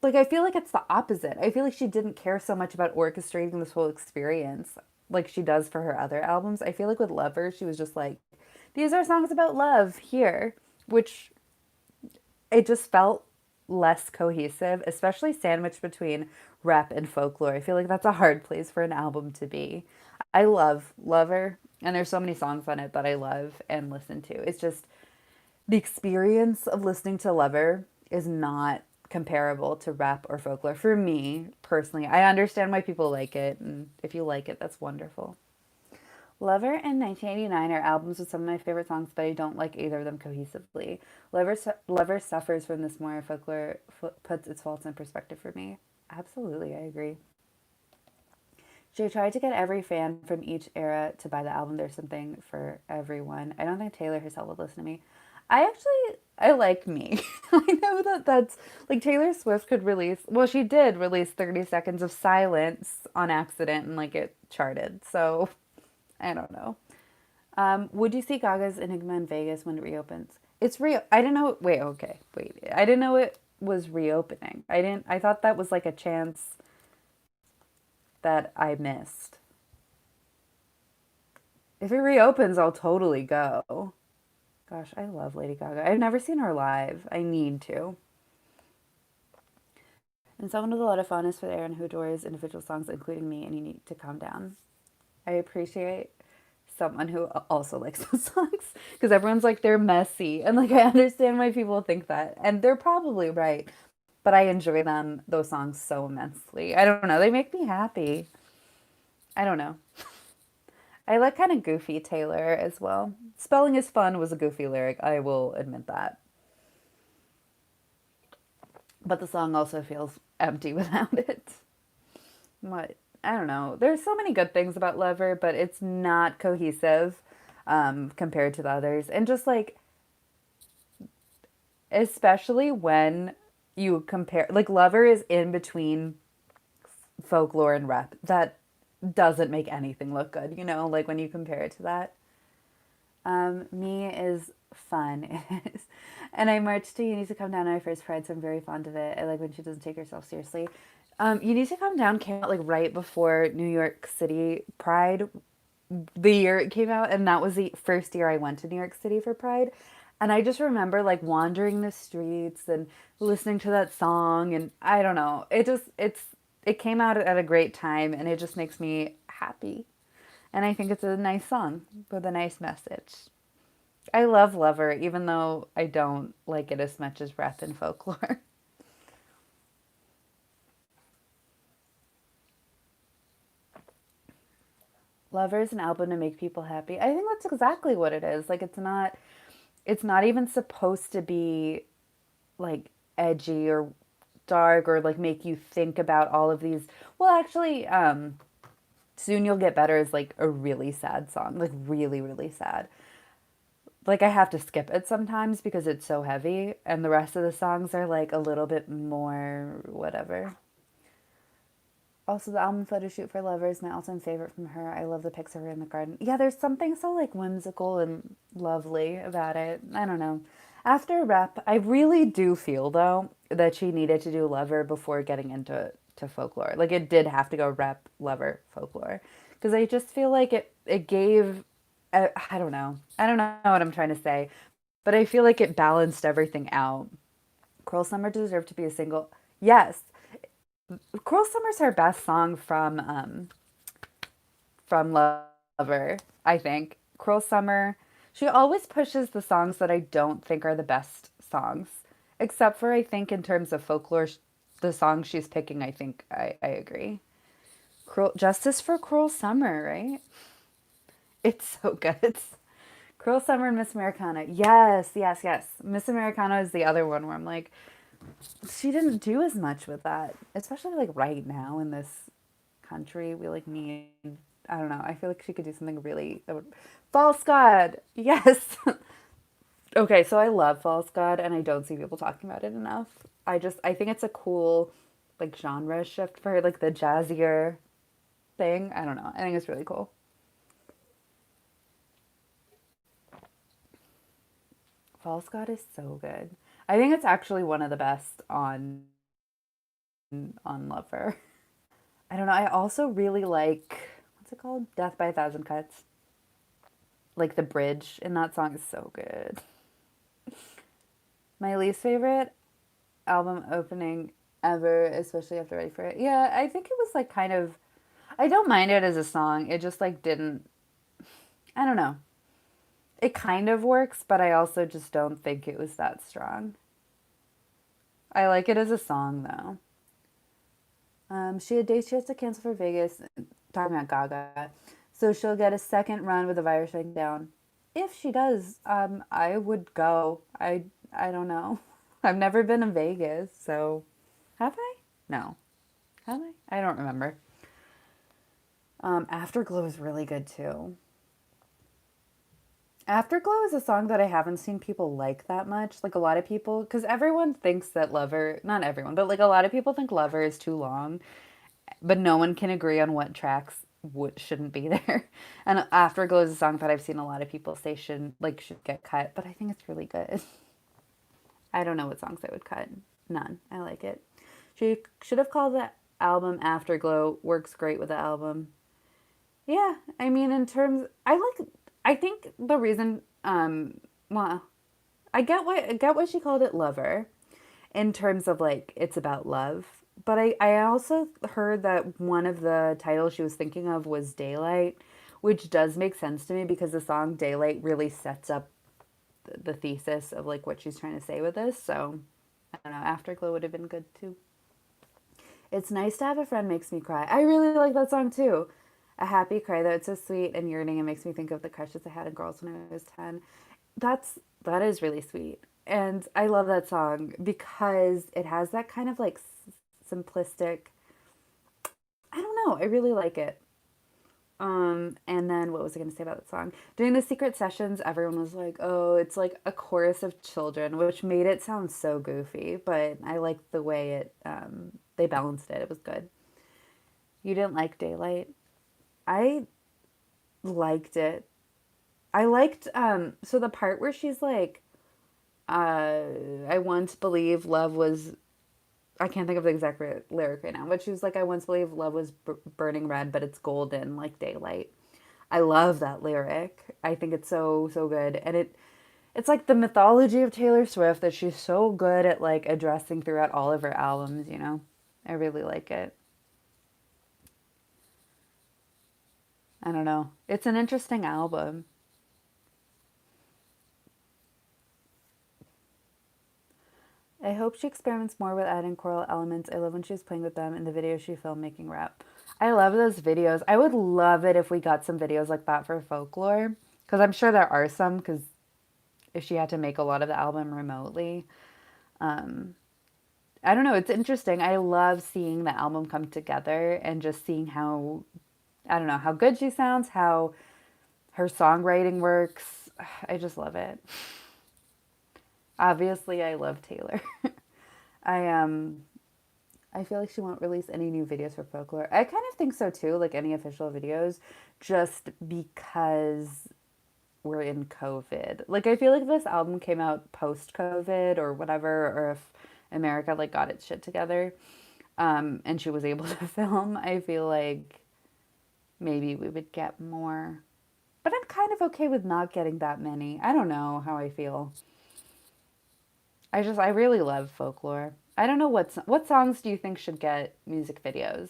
like I feel like it's the opposite. I feel like she didn't care so much about orchestrating this whole experience like she does for her other albums. I feel like with Lover, she was just like, these are songs about love here, which it just felt less cohesive, especially sandwiched between rap and folklore. I feel like that's a hard place for an album to be. I love Lover, and there's so many songs on it that I love and listen to. It's just the experience of listening to Lover is not comparable to rap or folklore for me personally. I understand why people like it, and if you like it, that's wonderful. Lover and 1989 are albums with some of my favorite songs, but I don't like either of them cohesively. Lover suffers from this more folklore puts its faults in perspective for me. Absolutely, I agree. She tried to get every fan from each era to buy the album. There's something for everyone. I don't think Taylor herself would listen to me. I like me. I know that that's like Taylor Swift could release, well, she did release 30 Seconds of Silence on accident and like it charted. So I don't know. Would you see Gaga's Enigma in Vegas when it reopens? It's real. I didn't know. Wait, okay, wait. I didn't know it was reopening. I didn't. I thought that was like a chance that I missed. If it reopens, I'll totally go. Gosh, I love Lady Gaga. I've never seen her live. I need to. And someone with a lot of fondness for Aaron who adores individual songs, including me, and you need to calm down. I appreciate someone who also likes those songs because everyone's like they're messy and like I understand why people think that and they're probably right, but I enjoy them those songs so immensely. I don't know, they make me happy. I don't know. I like kind of goofy Taylor as well. Spelling is fun was a goofy lyric, I will admit that, but the song also feels empty without it. What, I don't know, there's so many good things about Lover, but it's not cohesive compared to the others, and just like especially when you compare like Lover is in between folklore and rap that doesn't make anything look good, you know, like when you compare it to that. Me is fun. It is. And I marched to You Need to Come Down on my first Pride, so I'm very fond of it. I like when she doesn't take herself seriously. You Need to Come Down came out like right before New York City Pride, the year it came out, and that was the first year I went to New York City for Pride. And I just remember like wandering the streets and listening to that song, and I don't know. It came out at a great time and it just makes me happy. And I think it's a nice song with a nice message. I love Lover even though I don't like it as much as Rap and Folklore. Lover is an album to make people happy. I think that's exactly what it is. Like it's not even supposed to be like edgy or dark or like make you think about all of these. Well, actually, Soon You'll Get Better is like a really sad song, like really, really sad. Like I have to skip it sometimes because it's so heavy, and the rest of the songs are like a little bit more whatever. Also, the album photo shoot for Lover is my all-time favorite from her. I love the pics of her in the garden. Yeah, there's something so like whimsical and lovely about it. I don't know. After Rep, I really do feel though that she needed to do Lover before getting into to folklore. Like it did have to go Rep, Lover, folklore, because I just feel like it gave. I don't know. I don't know what I'm trying to say, but I feel like it balanced everything out. Cruel Summer deserved to be a single. Yes, Cruel Summer's her best song from Lover, I think. Cruel Summer, she always pushes the songs that I don't think are the best songs. Except for I think in terms of folklore, the songs she's picking, I think I agree. Cruel Justice for Cruel Summer, right? It's so good. Cruel Summer and Miss Americana. Yes, yes, yes. Miss Americana is the other one where I'm like, she didn't do as much with that, especially like right now in this country. We like need, I don't know. I feel like she could do something really False God. Yes. Okay, so I love False God and I don't see people talking about it enough. I think it's a cool like genre shift for her, like the jazzier thing. I don't know. I think it's really cool. False God is so good. I think it's actually one of the best on Lover. I don't know. I also really like what's it called? Death by a Thousand Cuts. Like the bridge in that song is so good. My least favorite album opening ever, especially after Ready for It. Yeah, I think it was like kind of. I don't mind it as a song. It just like didn't. I don't know. It kind of works, but I also just don't think it was that strong. I like it as a song though. She had dates she has to cancel for Vegas. Talking about Gaga. So she'll get a second run with the virus shutting down. If she does, I would go. I don't know. I've never been to Vegas, so have I? No. Have I? I don't remember. Afterglow is really good too. Afterglow is a song that I haven't seen people like that much. Like a lot of people, because everyone thinks that Lover, not everyone, but like a lot of people think Lover is too long, but no one can agree on what tracks shouldn't be there. And Afterglow is a song that I've seen a lot of people say should get cut, but I think it's really good. I don't know what songs I would cut. None. I like it. She should have called the album Afterglow. Works great with the album. Yeah, I mean, I think the reason, well, I get why she called it Lover, in terms of like it's about love. But I also heard that one of the titles she was thinking of was Daylight, which does make sense to me because the song Daylight really sets up the thesis of like what she's trying to say with this. So I don't know. Afterglow would have been good too. It's nice to have a friend makes me cry. I really like that song too. A happy cry though. It's so sweet and yearning. It makes me think of the crushes I had in girls when I was 10. That is really sweet. And I love that song because it has that kind of like simplistic. I don't know. I really like it. And then what was I going to say about that song? During the secret sessions, everyone was like, "Oh, it's like a chorus of children," which made it sound so goofy. But I liked the way they balanced it. It was good. You didn't like Daylight? I liked it. I liked so the part where she's like, uh, "I once believed love was." I can't think of the exact lyric right now, but she was like, "I once believed love was burning red, but it's golden like daylight." I love that lyric. I think it's so good, and it's like the mythology of Taylor Swift that she's so good at like addressing throughout all of her albums. I really like it. I don't know. It's an interesting album. I hope she experiments more with adding choral elements. I love when she's playing with them in the videos she filmed making rap. I love those videos. I would love it if we got some videos like that for folklore. Because I'm sure there are some, because if she had to make a lot of the album remotely. Um, I don't know. It's interesting. I love seeing the album come together and just seeing how, I don't know, how good she sounds, how her songwriting works. I just love it. Obviously, I love Taylor. I I feel like she won't release any new videos for folklore. I kind of think so too, like any official videos, just because we're in COVID. Like I feel like if this album came out post COVID or whatever, or if America like got its shit together, and she was able to film, I feel like maybe we would get more. But I'm kind of okay with not getting that many. I don't know how I feel. I really love folklore. I don't know what songs do you think should get music videos?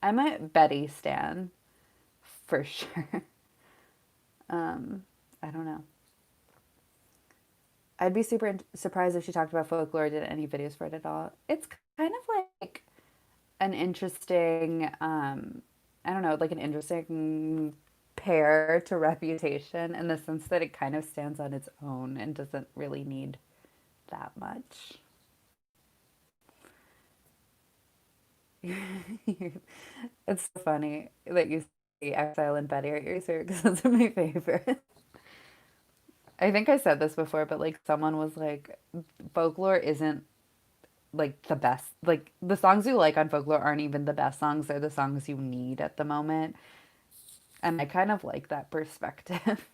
I'm a Betty stan for sure. I don't know. I'd be super surprised if she talked about folklore or did any videos for it at all. It's kind of like an interesting, I don't know, like an interesting pair to Reputation in the sense that it kind of stands on its own and doesn't really need that much. It's so funny that you see Exile and Betty are yours because those are my favorite. I think I said this before, but like someone was like, folklore isn't like the best. Like the songs you like on folklore aren't even the best songs. They're the songs you need at the moment. And I kind of like that perspective.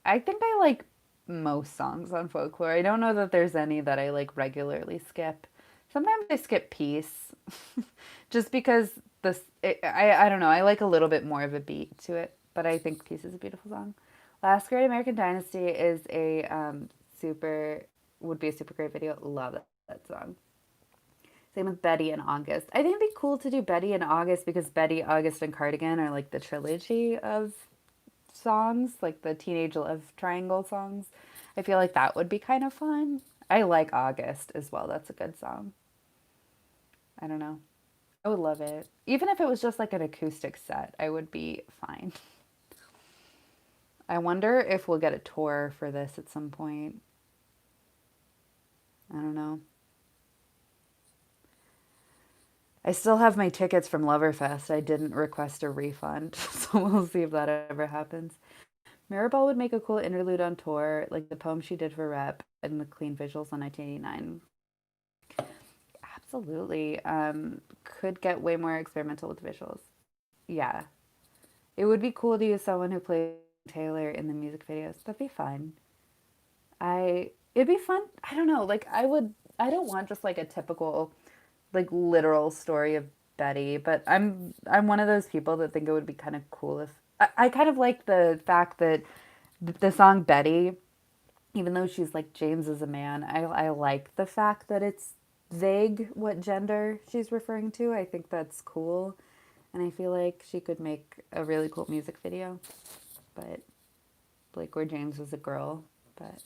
I think I like most songs on folklore. I don't know that there's any that I like regularly skip. Sometimes I skip Peace just because I don't know. I like a little bit more of a beat to it, but I think Peace is a beautiful song. Last Great American Dynasty is a super would be a super great video. Love that song. Same with Betty and August. I think it'd be cool to do Betty and August because Betty, August, and Cardigan are like the trilogy of songs, like the teenage love triangle songs. I feel like that would be kind of fun. I like August as well. That's a good song. I don't know. I would love it. Even if it was just like an acoustic set, I would be fine. I wonder if we'll get a tour for this at some point. I don't know. I still have my tickets from Loverfest. I didn't request a refund, so we'll see if that ever happens. Mirrorball would make a cool interlude on tour, like the poem she did for Rep and the clean visuals on 1989. Absolutely. Could get way more experimental with visuals. Yeah. It would be cool to use someone who played Taylor in the music videos. That'd be fun. It'd be fun. I don't know. I don't want just like a typical, like literal story of Betty, but I'm one of those people that think it would be kind of cool if, I kind of like the fact that the song Betty, even though she's like James is a man, I like the fact that it's vague what gender she's referring to. I think that's cool. And I feel like she could make a really cool music video, but like where James was a girl. But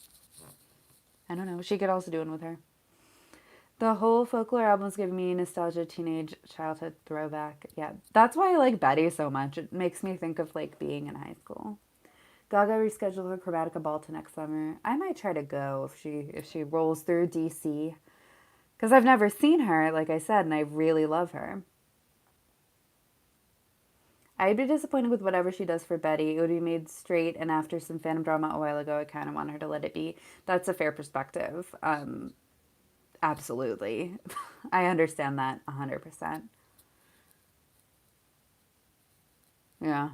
I don't know. She could also do one with her. The whole folklore album's giving me nostalgia, teenage childhood throwback. Yeah, that's why I like Betty so much. It makes me think of like being in high school. Gaga rescheduled her Chromatica ball to next summer. I might try to go if she rolls through DC because I've never seen her, like I said, and I really love her. I'd be disappointed with whatever she does for Betty. It would be made straight, and after some fandom drama a while ago, I kind of want her to let it be. That's a fair perspective. Absolutely. I understand that 100%. Yeah.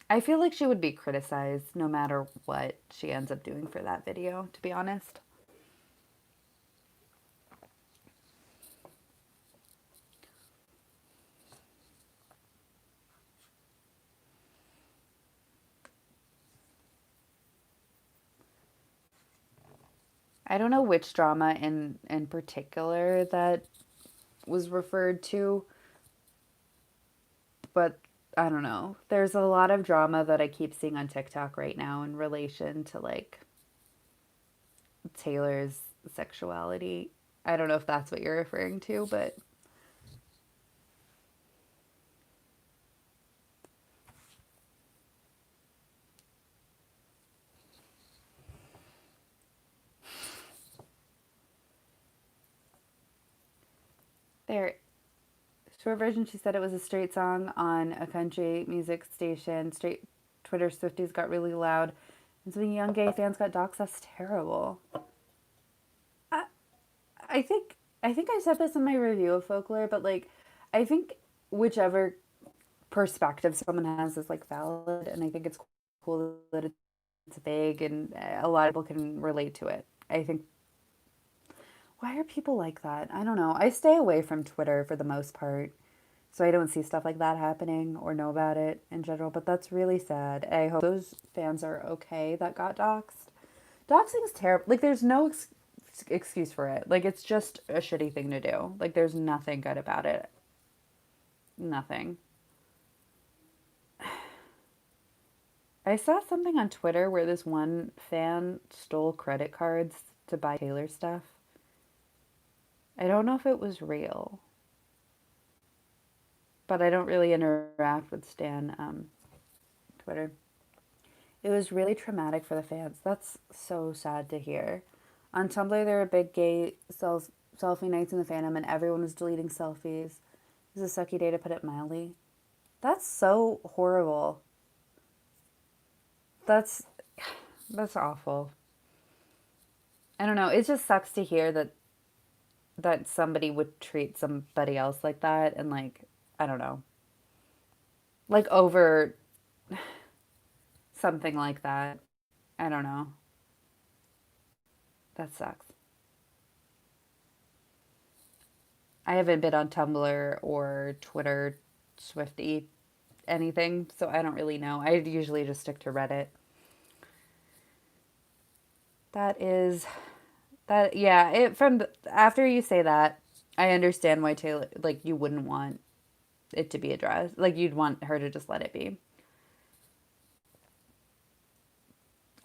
I feel like she would be criticized no matter what she ends up doing for that video, to be honest. I don't know which drama in particular that was referred to, but I don't know. There's a lot of drama that I keep seeing on TikTok right now in relation to like Taylor's sexuality. I don't know if that's what you're referring to, but there. Short version, she said it was a straight song on a country music station. Straight Twitter Swifties got really loud, and some young gay fans got doxxed. That's terrible. I, I think I said this in my review of Folklore, but like, I think whichever perspective someone has is like valid, and I think it's cool that it's vague and a lot of people can relate to it. I think why are people like that? I don't know. I stay away from Twitter for the most part, so I don't see stuff like that happening or know about it in general. But that's really sad. I hope those fans are okay that got doxxed. Doxing's terrible. Like, there's no excuse for it. Like, it's just a shitty thing to do. Like, there's nothing good about it. Nothing. I saw something on Twitter where this one fan stole credit cards to buy Taylor stuff. I don't know if it was real, but I don't really interact with Stan Twitter. It was really traumatic for the fans. That's so sad to hear. On Tumblr, there were big gay selfie nights in the fandom, and everyone was deleting selfies. It was a sucky day to put it mildly. That's so horrible. That's that's awful. I don't know. It just sucks to hear that somebody would treat somebody else like that and like I don't know. Like over something like that. I don't know. That sucks. I haven't been on Tumblr or Twitter, Swifty, anything, so I don't really know. I usually just stick to Reddit. That is that yeah, it from after you say that, I understand why Taylor like you wouldn't want it to be addressed. Like you'd want her to just let it be.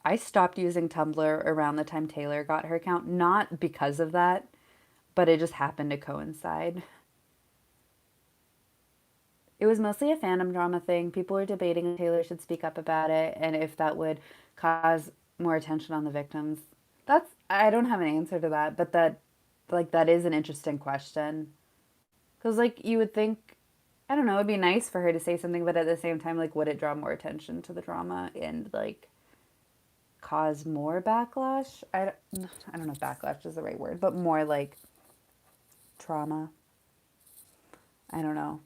I stopped using Tumblr around the time Taylor got her account, not because of that, but it just happened to coincide. It was mostly a fandom drama thing. People were debating if Taylor should speak up about it and if that would cause more attention on the victims. That's I don't have an answer to that, but that is an interesting question. Cuz like you would think I don't know, it'd be nice for her to say something, but at the same time like would it draw more attention to the drama and like cause more backlash? I don't know if backlash is the right word, but more like trauma. I don't know.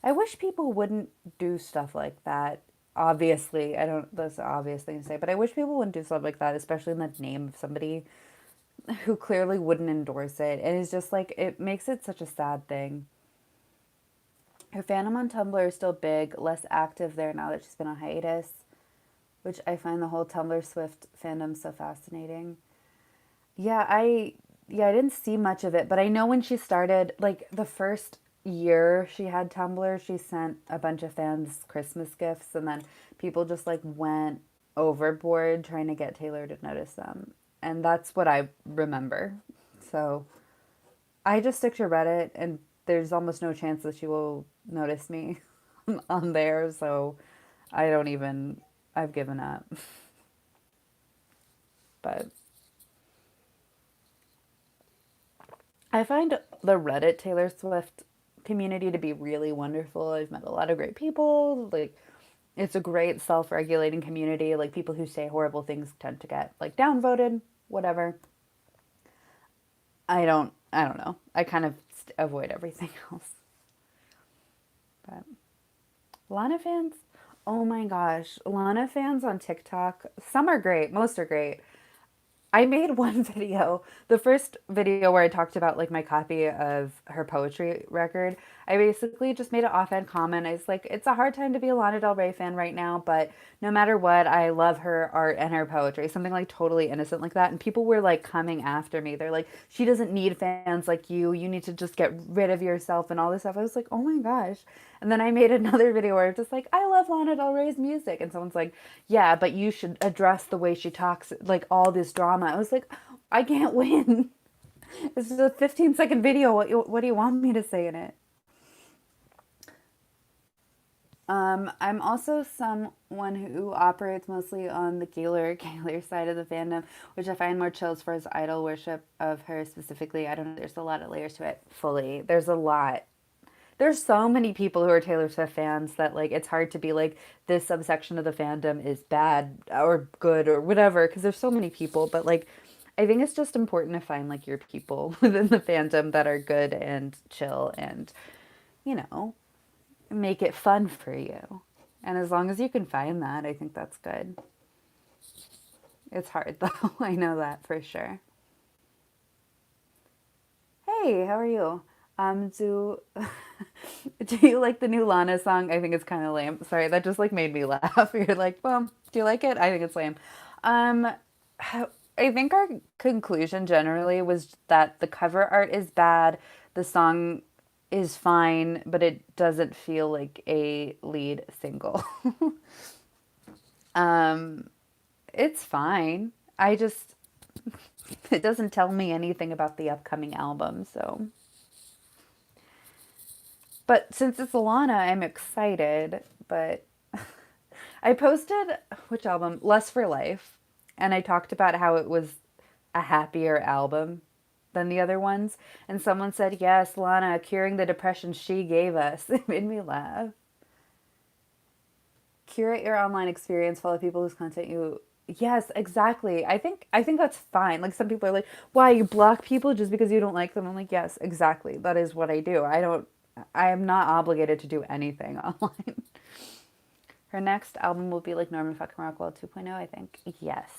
I wish people wouldn't do stuff like that. Obviously, I don't, that's an obvious thing to say, but I wish people wouldn't do stuff like that, especially in the name of somebody who clearly wouldn't endorse it. And it's just like, it makes it such a sad thing. Her fandom on Tumblr is still big, less active there now that she's been on hiatus, which I find the whole Tumblr Swift fandom so fascinating. Yeah, I didn't see much of it, but I know when she started, like the first year she had Tumblr, she sent a bunch of fans Christmas gifts and then people just like went overboard trying to get Taylor to notice them. And that's what I remember. So, I just stick to Reddit and there's almost no chance that she will notice me on there, so I don't even I've given up. But I find the Reddit Taylor Swift community to be really wonderful. I've met a lot of great people. Like, it's a great self regulating community. Like, people who say horrible things tend to get, like, downvoted, whatever. I don't know. I kind of avoid everything else. But Lana fans, oh my gosh. Lana fans on TikTok, some are great, most are great. I made one video, the first video where I talked about like my copy of her poetry record. I basically just made an offhand comment. I was like, it's a hard time to be a Lana Del Rey fan right now, but no matter what, I love her art and her poetry. Something like totally innocent like that. And people were like coming after me. They're like, she doesn't need fans like you. You need to just get rid of yourself and all this stuff. I was like, oh my gosh. And then I made another video where I'm just like, I love Lana Del Rey's music. And someone's like, yeah, but you should address the way she talks, like all this drama. I was like, I can't win. This is a 15-second video. What do you want me to say in it? I'm also someone who operates mostly on the Gaylor side of the fandom, which I find more chill as far as idol worship of her specifically. I don't know. There's a lot of layers to it. Fully, there's a lot. There's so many people who are Taylor Swift fans that like it's hard to be like this subsection of the fandom is bad or good or whatever because there's so many people. But like, I think it's just important to find like your people within the fandom that are good and chill and you know make it fun for you. And as long as you can find that, I think that's good. It's hard though. I know that for sure. Hey, how are you? Do do you like the new Lana song? I think it's kind of lame. Sorry, that just like made me laugh. You're like, well, do you like it? I think it's lame. Um, I think our conclusion generally was that the cover art is bad, the song is fine, but it doesn't feel like a lead single. um, it's fine. I just it doesn't tell me anything about the upcoming album, so but since it's Alana, I'm excited. But I posted which album? Less for Life. And I talked about how it was a happier album than the other ones. And someone said, yes, Lana, curing the depression she gave us. It made me laugh. Curate your online experience, follow people whose content you yes, exactly. I think that's fine. Like some people are like, why you block people just because you don't like them? I'm like, yes, exactly. That is what I do. I am not obligated to do anything online. Her next album will be like Norman fucking Rockwell 2.0, I think. Yes,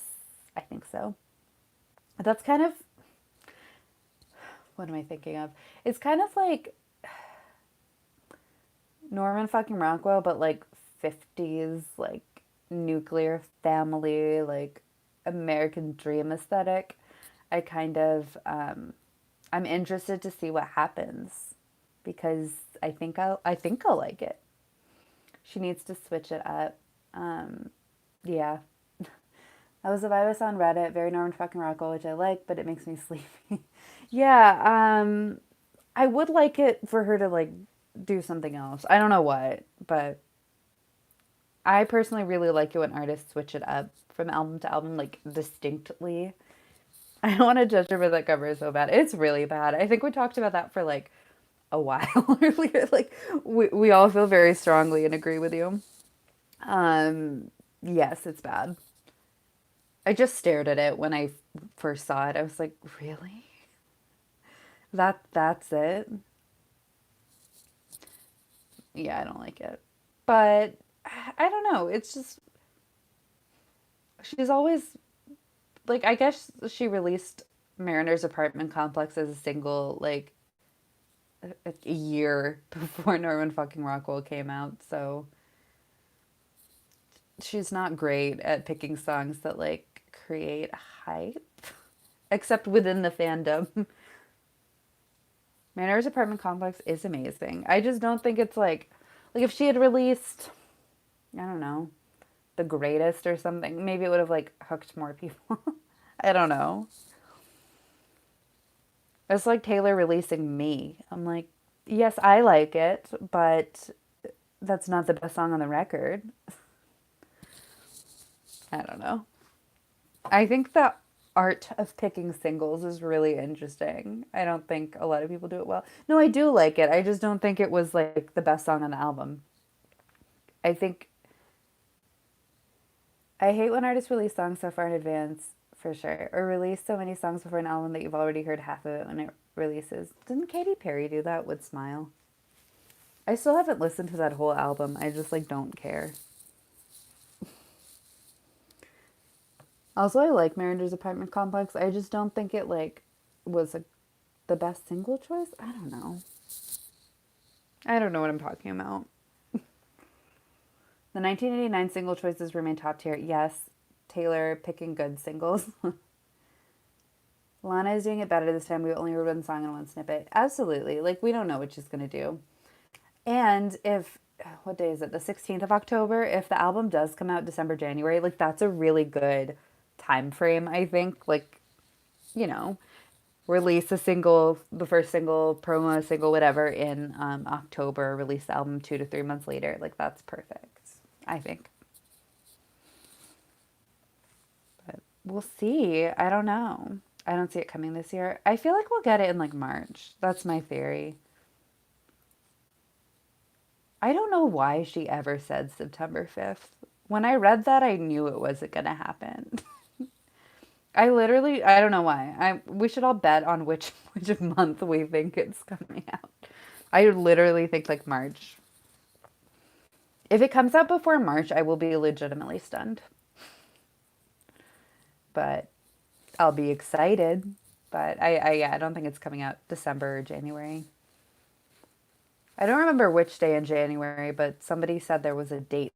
I think so. That's kind of what am I thinking of? It's kind of like Norman fucking Rockwell, but like 50s, like nuclear family, like American dream aesthetic. I kind of, I'm interested to see what happens because I think I'll like it. She needs to switch it up. Yeah. That was the vibe I saw on Reddit. Very Norman fucking Rockwell, which I like, but it makes me sleepy. Yeah, I would like it for her to like. do something else. I don't know what, but I personally really like it when artists switch it up from album to album, like distinctly. I don't want to judge her, but that cover is so bad. It's really bad. I think we talked about that for like a while earlier. Like we all feel very strongly and agree with you. Yes, it's bad. I just stared at it when I first saw it. I was like, really? That's it? Yeah, I don't like it. But I don't know. It's just she's always like I guess she released Mariner's Apartment Complex as a single like a year before Norman fucking Rockwell came out. So she's not great at picking songs that like create hype, except within the fandom. Manor's Apartment Complex is amazing. I just don't think it's like if she had released, I don't know, The Greatest or something, maybe it would have like hooked more people. I don't know. It's like Taylor releasing Me. I'm like, yes, I like it, but that's not the best song on the record. I don't know. I think the art of picking singles is really interesting. I don't think a lot of people do it well. No, I do like it. I just don't think it was like the best song on the album. I think I hate when artists release songs so far in advance, for sure, or release so many songs before an album that you've already heard half of it when it releases. Didn't Katy Perry do that with Smile? I still haven't listened to that whole album. I just like don't care. Also, I like Mariner's Apartment Complex. I just don't think it like was the best single choice. I don't know. I don't know what I'm talking about. The 1989 single choices remain top tier. Yes, Taylor picking good singles. Lana is doing it better this time. We only heard one song and one snippet. Absolutely. Like, we don't know what she's going to do. And if, what day is it? The 16th of October? If the album does come out December, January, like, that's a really good time frame, I think. Like, you know, release a single, the first single, promo single, whatever, in October, release the album 2 to 3 months later. Like, that's perfect, I think. But we'll see. I don't know. I don't see it coming this year. I feel like we'll get it in like March. That's my theory. I don't know why she ever said September 5th. When I read that, I knew it wasn't going to happen. I don't know why. We should all bet on which which month we think it's coming out. I literally think like March. If it comes out before March, I will be legitimately stunned. But I'll be excited. But yeah, I don't think it's coming out December or January. I don't remember which day in January, but somebody said there was a date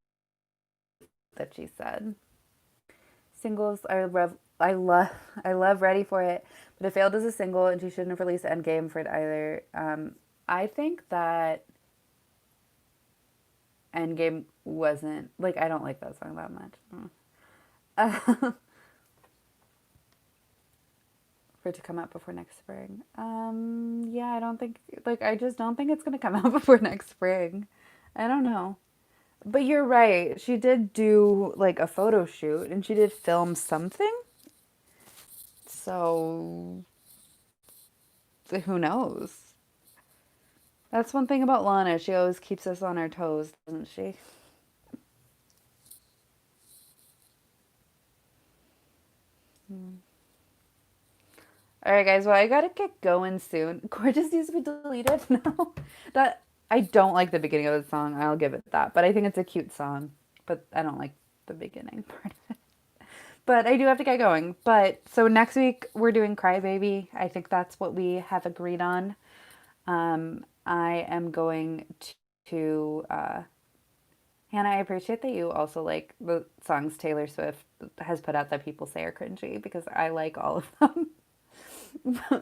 that she said. Singles, I love Ready for It, but it failed as a single, and she shouldn't have released Endgame for it either. I think that Endgame wasn't like I don't like that song that much. For it to come out before next spring. Yeah, I don't think like I just don't think it's gonna come out before next spring. I don't know. But you're right. She did do like a photo shoot and she did film something. So who knows? That's one thing about Lana. She always keeps us on our toes, doesn't she? All right, guys. Well, I gotta get going soon. Gorgeous needs to be deleted. No, that I don't like the beginning of the song. I'll give it that. But I think it's a cute song. But I don't like the beginning part of it. But I do have to get going. But so next week we're doing Crybaby. I think that's what we have agreed on. I am going to Hannah, I appreciate that you also like the songs Taylor Swift has put out that people say are cringy because I like all of them.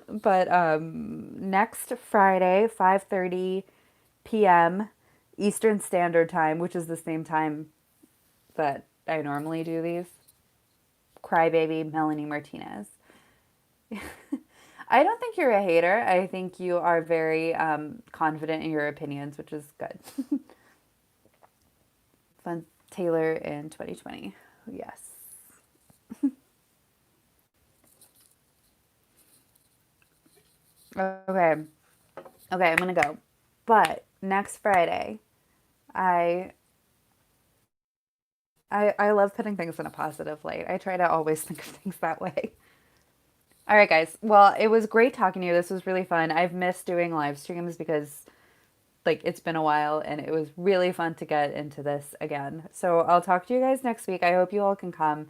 But next Friday, 5:30 p.m. Eastern Standard Time, which is the same time that I normally do these. Crybaby, Melanie Martinez. I don't think you're a hater. I think you are very confident in your opinions, which is good. Fun Taylor in 2020. Yes. Okay. Okay, I'm gonna go. But next Friday, I I love putting things in a positive light. I try to always think of things that way. All right, guys. Well, it was great talking to you. This was really fun. I've missed doing live streams because like it's been a while and it was really fun to get into this again. So I'll talk to you guys next week. I hope you all can come.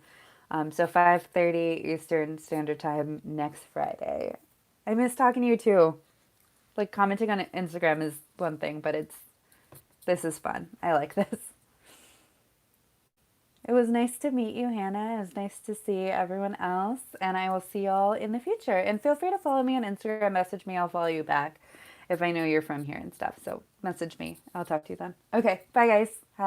So 5:30 Eastern Standard Time next Friday. I miss talking to you too. Like commenting on Instagram is one thing, but this is fun. I like this. It was nice to meet you, Hannah. It was nice to see everyone else, and I will see y'all in the future. And feel free to follow me on Instagram, message me, I'll follow you back if I know you're from here and stuff. So message me. I'll talk to you then. Okay, bye guys. Have